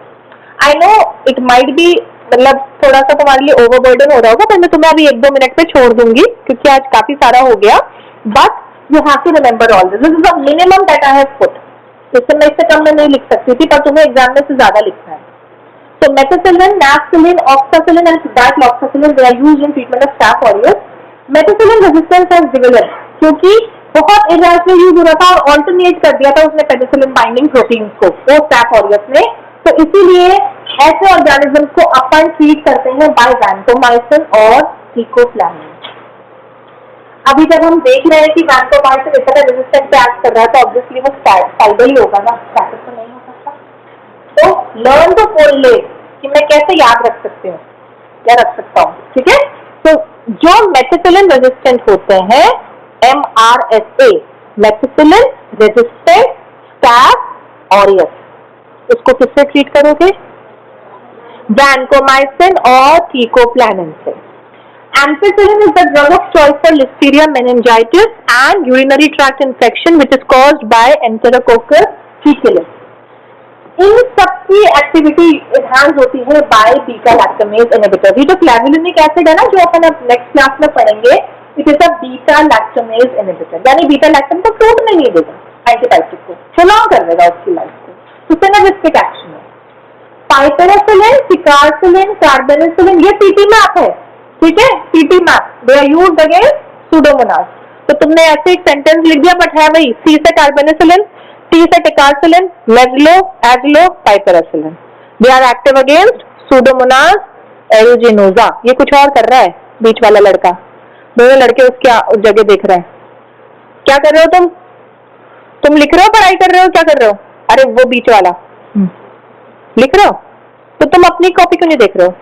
I know it might be मतलब थोड़ा सा तुम्हारे लिए ओवरबर्डन हो रहा होगा, पर मैं तुम्हें अभी 1-2 मिनट पे छोड़ दूंगी क्योंकि आज काफी सारा हो गया। But you have to remember all this. This is the minimum that I have put. इससे मैं इससे कम में नहीं लिख सकती थी, पर तुम्हें एग्जाम में से ज्यादा लिखना है। So methicillin, nafcillin, oxacillin and dicloxacillin they are used in treatment of staph aureus. Methicillin resistance has developed क्योंकि बहुत इर्रेशनल यूज हो रहा था और ऑल्टरनेट कर दिया था उसने पेनिसिलिन बाइंडिंग प्रोटीन्स को वो स्टैफ ऑरियस में। तो इसीलिए ऐसे ऑर्गेनिज्म को अपन ट्रीट करते हैं बाय वैंकोमाइसिन और टिकोफ्लैमिन। अभी जब हम देख रहे हैं कि वैंकोमाइसिन इस तरह रेजिस्टेंट पे एक्ट कर रहा है, तो ऑब्वियसली वो स्टाइडल ही होगा ना, स्टैटिक तो नहीं हो सकता। तो लर्न टू कोरिलेट कि मैं कैसे याद रख सकती हूँ, क्या रख सकता हूँ, ठीक है। तो जो मेथिसिलिन रेजिस्टेंट होते हैं MRSA, methicillin resistant staph aureus, उसको किससे ट्रीट करोगे? वैंकोमाइसिन और टिकोफ्लैमिन से। Ampicillin is the drug of choice for Listeria meningitis and urinary tract infection which is caused by Enterococcus faecalis. इन सबकी एक्टिविटी एनहांस होती है बाय बीटा लैक्टमेज इनहिबिटर। ये जो क्लैविलिनिक एसिड है ना, जो अपन अब नेक्स्ट क्लास में पढ़ेंगे, it is a beta lactamase inhibitor, यानी बीटा लैक्टम को टूटने नहीं देगा एंटीबायोटिक को, प्रोलॉन्ग कर देगा उसकी लाइफ को। तो सिनर्जिस्टिक एक्शन है। पाइपेरासिलिन, पिकारसिलिन, कार्बेनिसिलिन, ये टीटी मैप है, ठीक है, TT map, they are used against pseudomonas. तो तुमने ऐसे एक सेंटेंस लिख दिया, बट है वही, सी से कार्बेनिसिलिन, टी से ticarcillin, mezlo, azlo, piperacillin, they are active against pseudomonas aeruginosa. ये कुछ और कर रहा है बीच वाला लड़का, दोनों लड़के उसकी जगह देख रहे हैं। क्या कर रहे हो तुम लिख रहे हो, पढ़ाई कर रहे हो, क्या कर रहे हो? अरे वो बीच वाला लिख रहे हो, तो तुम अपनी कॉपी क्यों नहीं देख रहे हो?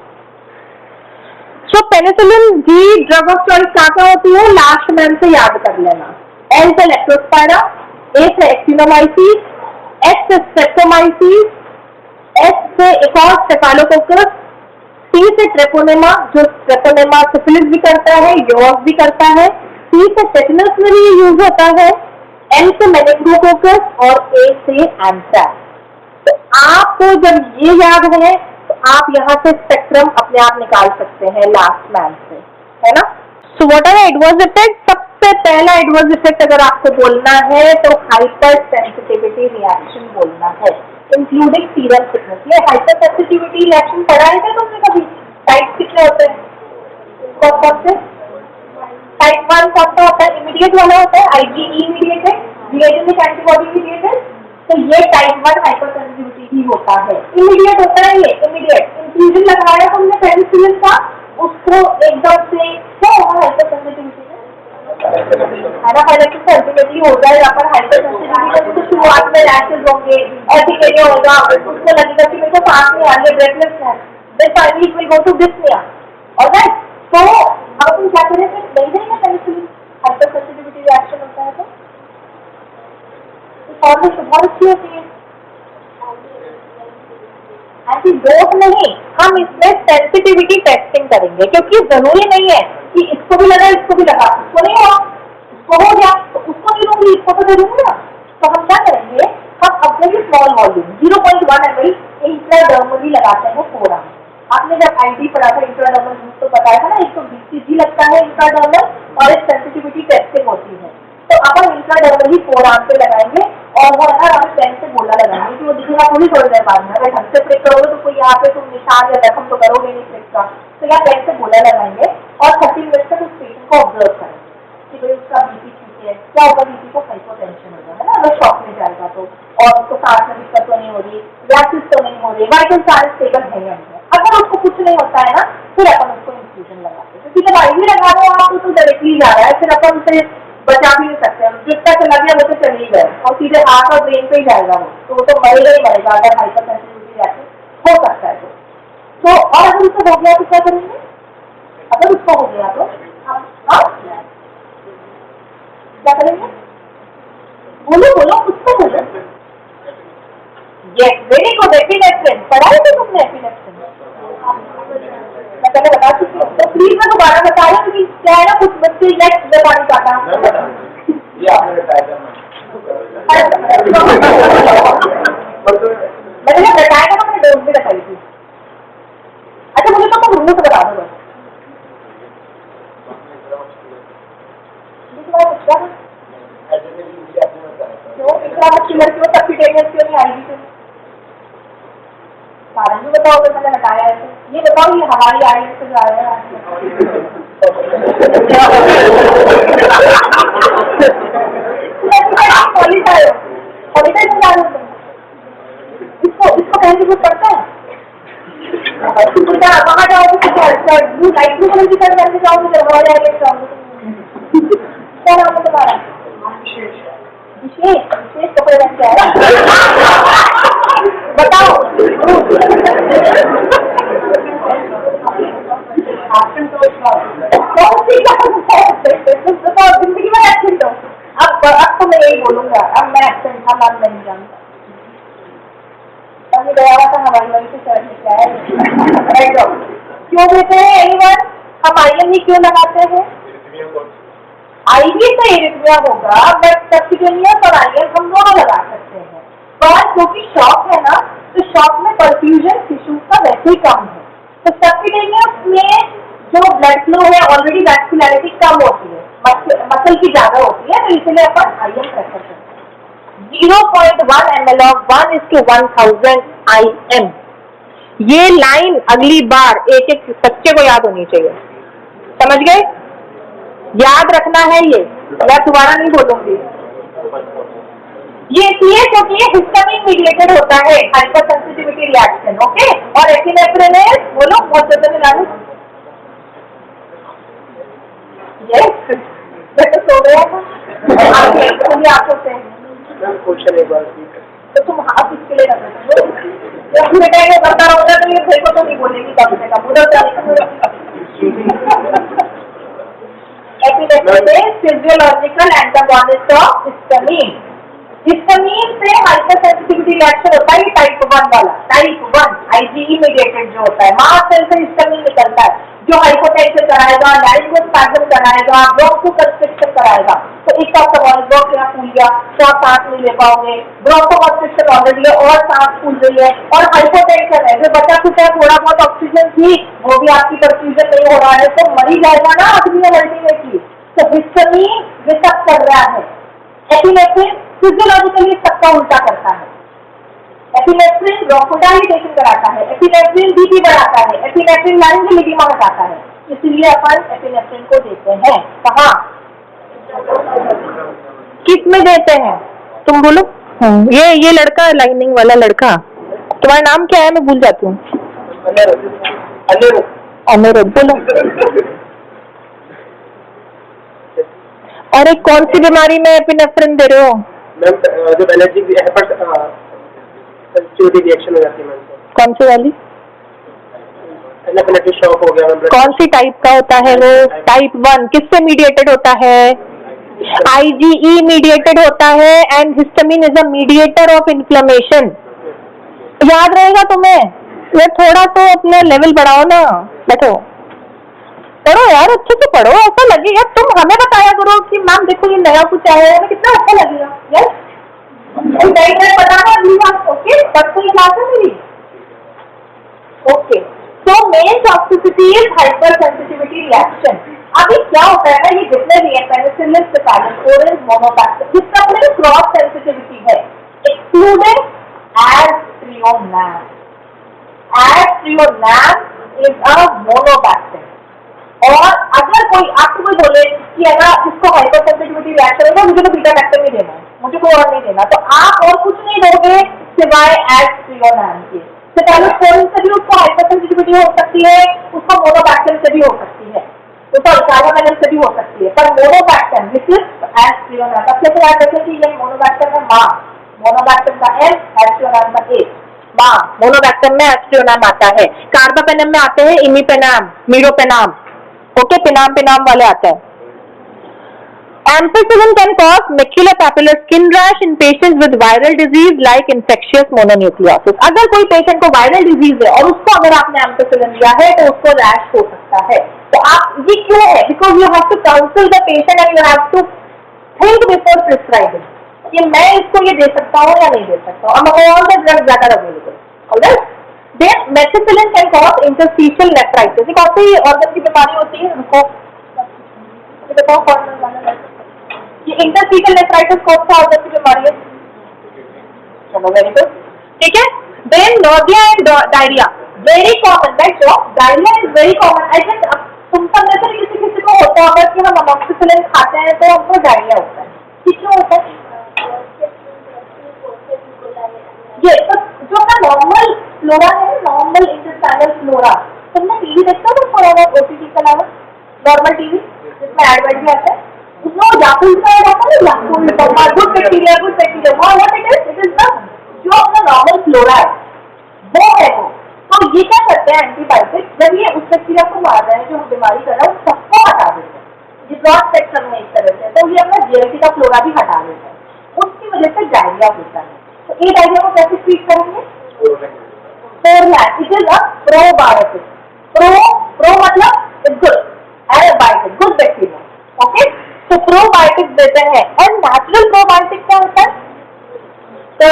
So penicillin G drug of choice क्या होती है, लास्ट में से याद कर लेना। एल से लेप्टोस्पायरा, ए से एक्टिनोमाइसिस, एच से स्ट्रेप्टोमाइसिस, एस से एक और स्टेफाइलोकोकस, सी से ट्रेपोनेमा, जो ट्रेपोनेमा सिफिलिस भी करता है, योर्स भी करता है, सी से टेटनस में भी यूज होता है, एल से मेनिंगोकोकस और ए से एंथ्रैक्स। तो आपको जब ये याद है तो आप यहाँ से स्पेक्ट्रम अपने आप निकाल सकते हैं लास्ट मैन से, है ना। So what are adverse effect? सबसे पहला एडवर्स इफेक्ट अगर आपको बोलना है तो हाइपर सेंसिटिविटी रिएक्शन बोलना है, इंक्लूडिंग सीरम थिकनेस। ये हाइपर सेंसिटिविटी रिएक्शन पढ़ा है क्या तुमने कभी? टाइप कितने होते हैं? कौन से? टाइप 1 कौन सा होता है? इमीडिएट वाला होता है, IgE इमीडिएटेड, रिएजेंट एंटीबॉडी इमीडिएटेड। तो ये टाइप 1 हाइपर सेंसिटिविटी ही होता है, इमीडिएट होता है ये, इमीडिएट। इंफ्यूजन लगाया तुमने पेनिसिलिन का, उसको एकदम से क्या होगा हाइपर सेंसिटिविटी है ना, हाइपर सेंसिटिविटी हो जाए यहाँ पर। हाइपर सेंसिटिविटी तो शुरुआत में रैशेज होंगे, अर्टिकेरिया होगा, उसको लगेगा कि मेरे को सांस नहीं आ रही है, breathlessness, then finally it will go to dyspnoea. Alright, तो अब तुम क्या करें, फिर नहीं देंगे पेनिसिलिन, हाइपर सेंसिटिविटी रिएक्शन होता है तो फॉर्मेशन बहुत अच्छी होती है। एंटीडोट नहीं, हम इसमें सेंसिटिविटी टेस्टिंग करेंगे, क्योंकि जरूरी नहीं है कि इसको भी लगा इसको भी लगा, इसको नहीं हुआ इसको हो गया तो उसको नहीं दूंगी, इसको तो दे दूंगी ना। तो हम क्या करेंगे, हम अपने भी स्मॉल वॉल्यूम 0.1 ml इंट्राडर्मली लगाते हैं फोरम। आपने जब आईडी पढ़ा था इंट्राडर्मल तो बताया था ना, 120 cc लगता है इंट्राडर्मल और एक सेंसिटिविटी टेस्टिंग होती है। तो अपन इंट्राडर्मली फोरआर्म पे लगाएंगे और वो है ना हम पेन से गोला लगाएंगे कि वो दिखेगा थोड़ी थोड़ी देर बाद में। अगर ढंग से प्रिक करोगे तो कोई यहाँ पे तुम निशान या जख्म तो करोगे नहीं प्रिक का, तो यहाँ पेन से गोला लगाएंगे और 30 मिनट तक उस पेशेंट को ऑब्जर्व करेंगे कि भाई उसका बीपी ठीक है, क्या होगा, बीपी को हाइपोटेंशन होगा है ना, अगर शॉक में जाएगा तो, और उसको सांस में दिक्कत तो नहीं हो रही, गैसेस तो नहीं हो रही, वाइटल सारे स्टेबल है या नहीं। अगर उसको कुछ नहीं होता है ना, फिर अपन उसको इंफ्यूजन लगाते हैं, क्योंकि जब आईवी लगा रहे हो आप तो डायरेक्टली जा रहा है, फिर अपन उसे बचा भी नहीं सकते हैं। जितना चला गया वो तो चल ही गए और सीधे हार्ट और ब्रेन पे ही जाएगा वो, तो वो तो मरेगा ही मरेगा अगर हाइपर सेंसिटिविटी रिएक्शन हो सकता है तो और अगर उसको हो गया तो क्या करेंगे? अगर उसको हो गया तो क्या करेंगे? बोलो बोलो, उसको बोलो। Yes, very good. एपिनेफ्रिन पढ़ा है तो तुमने? एपिनेफ्रिन मैं पहले बता चुकी हूँ, तो प्लीज मैं दोबारा बता रही हूँ, क्योंकि क्या है ना कुछ बच्चे नेक्स्ट बताना चाहता हूँ। मैंने बताया था, मैंने डोज भी बताई थी। अच्छा मुझे तो तुम रूट बता दो बस। क्यों इंट्रामस्कुलर क्यों, सबक्यूटेनियस क्यों नहीं आएगी? फिर कारण भी बताओ, तो मैंने बताया है। ये बताओ, ये हमारी आईएस से जा रहा है इसको कहीं कुछ पड़ता है? वहाँ जाओगे लाइट ब्लू कलर की शर्ट पहन के जाओगे, जब हमारे आईएस जाओगे। क्या नाम है तुम्हारा? विशेष। विशेष कपड़े पहन के आया, बताओ। जिंदगी में एक्सेंट हो। अब तो मैं यही बोलूंगा, अब मैं एक्सेंट था नाम नहीं जानता। तब गया हुआ था हमारी वही से शर्ट निकला है। क्यों देते हैं एनीवन? हम आईएम ही क्यों लगाते हैं? आईवी से एरिथमिया होगा, बट सबक्यूटेनियस और आईएम हम दोनों लगा सकते हैं। पर क्योंकि शॉक है ना, तो शॉक में परफ्यूजन टिश्यूज का वैसे ही कम है, तो सबक्यूटेनियस में जो ब्लड फ्लो है ऑलरेडी वैस्कुलरिटी कम होती है, मसल की ज्यादा होती है, तो इसलिए अपन आईएम प्रेफर करते हैं। 0.1 ml of 1:1000 IM। ये लाइन अगली बार एक एक बच्चे को याद होनी चाहिए, समझ गए? याद रखना है ये, मैं दोबारा नहीं बोलूंगी। ये इसलिए क्योंकि ये हिस्टामिन मीडिएटेड होता है हाइपर सेंसिटिविटी रिएक्शन, ओके। और एपिनेफ्रिन बोलो बहुत ज्यादा मिला लो। यस, मैं तो सो गया था आप होते हैं तो तुम हाथ इसके लिए रख बेटा ये करता रहोगा तो ये फिर को तो नहीं बोलेगी कम से कम उधर epinephrine physiological antagonist of histamine. Histamine से हाइपर सेंसिटिविटी रिएक्शन होता है, ये टाइप 1 वाला, टाइप 1 IgE मीडिएटेड जो होता है, मास्ट सेल से हिस्टामिन निकलता है। जो हाइपोटेंशन कराएगा, लैरिंगोस्पैज्म कराएगा, ब्रोंकोकंस्ट्रिक्शन कराएगा। तो एक तो आपका ब्रोंक यहाँ फूल गया तो आप सांस नहीं ले पाओगे, ब्रोंकोकंस्ट्रिक्शन ऑलरेडी है और सांस फूल रही है, और हाइपोटेंशन है, जो बचा कुछ है थोड़ा बहुत ऑक्सीजन थी वो भी आपकी परफ्यूजन नहीं हो रहा है, तो मरी जाएगा ना आदमी अल्टीमेटली। तो हिस्टामिन ये सब कर रहा है। एपिनेफ्रिन फिजियोलॉजिकली सबका उल्टा करता है। एपिनेफ्रिन ब्रोंकोडाइलेशन कराता है, एपिनेफ्रिन बीपी बढ़ाता है, एपिनेफ्रिन लारिंजियल एडिमा हटाता है, इसलिए अपन एपिनेफ्रिन को देते हैं। कहाँ किस में देते हैं तुम बोलो? ये लड़का लाइनिंग वाला लड़का, तुम्हारा नाम क्या है? मैं भूल जाती हूँ। अनिरुद्ध बोलो। अरे कौन सी बीमारी में एपिनेफ्रिन दे रहे हो? मैम जब एलर्जी रिएक्शन हो जाती है मैम। कौन सी वाली? एनाफिलेक्टिक शॉक हो गया मैम। कौन सी टाइप का होता है वो? टाइप 1 किससे मीडिएटेड होता है? IgE मीडिएटेड होता है, and histamine is a mediator of inflammation. याद रहेगा तुम्हें? ये थोड़ा तो अपना लेवल बढ़ाओ ना। बैठो पढ़ो यार, अच्छे से पढ़ो, ऐसा लगेगा तुम हमें बताया करो कि मैम देखो ये नया कुछ आया है, कितना अच्छा लगेगा। यस बताना अगली बात। ओके, तब कोई क्लास है मेरी? ओके, तो main toxicity is hyper sensitivity reaction. अभी क्या होता है ना, ये जितने भी है पेनिसिलिन, सेफालोस्पोरिन, मोनोबैक्टीरियम, जिसका अपने क्रॉस सेंसिटिविटी है, excluding aztreonam. Aztreonam is a monobacterium. और अगर कोई आपको कोई बोले कि है ना इसको हाइपर सेंसिटिविटी रिएक्शन है, मुझे तो बीटा लैक्टम ही देना है, मुझे कोई और नहीं देना, तो आप और कुछ नहीं दोगे सिवाय एस्ट्रियोनैम के। सेफालोस्पोरिन से भी उसको हाइपर सेंसिटिविटी हो सकती है, उसको मोनोबैक्टीरियम से भी हो सकती है, तो कार्बोनेल से भी हो सकती है, पर मोनोबैक्टीरियम विच इज एस्ट्रियोनैम। सबसे पहले याद रखें कि ये मोनोबैक्टीरियम है माँ, मोनोबैक्टीरियम का एम, एस्ट्रियोनैम का ए। माँ मोनोबैक्टीरियम में एस्ट्रियोनैम आता है, कार्बापेनम में आते हैं इमीपेनम, मीरोपेनम। ओके, पेनाम वाले आता है। Ampicillin can cause maculopapular skin rash in patients with viral disease like infectious mononucleosis. अगर कोई पेशेंट को वायरल डिजीज है और उसको अगर आपने एम्पिसिलिन दिया है तो उसको रैश हो सकता है। तो आप ये क्यों है? Because you have to counsel the patient and you have to think before prescribing कि मैं इसको ये दे सकता हूँ या नहीं दे सकता हूँ। All the drugs that are available, alright. Then methicillin can cause interstitial nephritis. एक और ऑर्गन की बीमारी होती है, रुको बताओ कौन? ये इंटरस्टिशियल नेफ्राइटिस कौन सा ऑर्गन की बीमारी है? चलो वेरी गुड, ठीक है। Then nausea and diarrhoea, very common, right? जो diarrhoea is very common. I think तुम सब में से किसी को होता होगा कि हम अमोक्सिसिलिन खाते हैं तो हमको डायरिया होता है। क्यों होता है ये? तो जो अपना नॉर्मल फ्लोरा है, नॉर्मल इंटेस्टाइनल फ्लोरा, तुमने टीवी देखते हो थोड़ा बहुत ओटीटी के अलावा, नॉर्मल टीवी जिसमें एडवर्ट भी आता है, उसमें याकुल्ट का ऐड आता है, Yakult good bacteria, what it is the जो अपना नॉर्मल फ्लोरा है वो है वो। तो ये क्या करते हैं एंटीबायोटिक, जब ये उस बैक्टीरिया को मार रहे हैं जो हम बीमारी कर रहे हैं सबको हटा देते हैं, ये ब्रॉड स्पेक्ट्रम में एक तरह से, तो ये अपना जीएलटी का फ्लोरा भी हटा देता है, उसकी वजह से डायरिया होता है। तो ये डायरिया को कैसे ट्रीट करेंगे? It is a probiotic. Pro मतलब गुड, एरोबायोटिक, गुड बैक्टीरिया। ओके, तो प्रोबायोटिक देते हैं। और नेचुरल प्रोबायोटिक क्या होता है? तो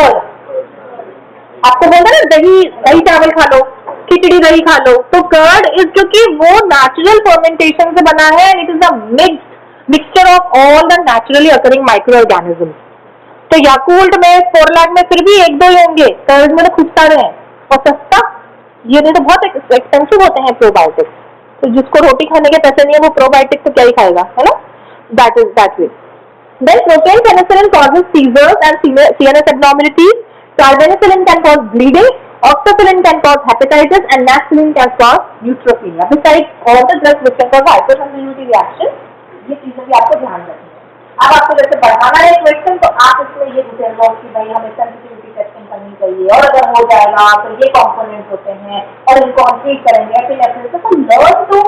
आपको बोलते हैं ना दही चावल खा लो, खिचड़ी दही खा लो, तो कर्ड इज क्योंकि वो नेचुरल फर्मेंटेशन से बना है and it is a mixture of all the naturally occurring micro organism. तो याकुल्ट में, स्पोरलैक में फिर भी एक दो ही होंगे, कर्ड में तो खूब सारे हैं और सस्ता, ये नहीं तो बहुत एक्सपेंसिव होते हैं प्रोबायोटिक्स। तो जिसको रोटी खाने के पैसे नहीं है वो प्रोबायोटिक तो क्या ही खाएगा, है ना? That is that way. Then protein penicillin causes seizures and CNS abnormalities. Carbapenem can cause bleeding. Oxacillin can cause hepatitis and nafcillin can cause neutropenia. Besides all the drugs which can cause hypersensitivity reaction, ये चीजें भी आपको ध्यान रखनी है। अब आपको जैसे बढ़ाना है क्वेश्चन तो आप इसमें ये डिटेल कि भाई हमें सेंसिटिविटी टेस्टिंग करनी चाहिए और अगर हो जाएगा तो ये कंपोनेंट्स होते हैं और इनको हम ट्रीट करेंगे फिर तो learn to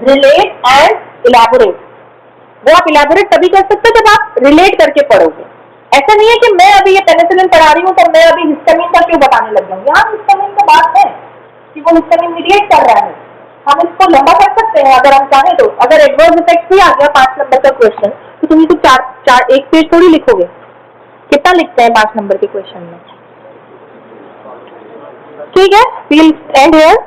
relate and elaborate. वो आप इलैबोरेट तभी कर सकते हो जब आप रिलेट करके पढ़ोगे। ऐसा नहीं है कि मैं अभी ये पेनिसिलिन पढ़ा रही हूँ तो मैं अभी हिस्टामिन का क्यों बताने लग जाऊंगी। हाँ, हिस्टामिन का बात है कि वो हिस्टामिन मीडिएट कर रहा है, हम इसको लंबा कर सकते हैं अगर हम चाहें तो। अगर एडवर्स इफेक्ट भी आ गया 5 नंबर का क्वेश्चन, तो तुम इसको एक पेज थोड़ी लिखोगे, कितना लिखते हैं 5 नंबर के क्वेश्चन में। ठीक है, वील एंड हियर।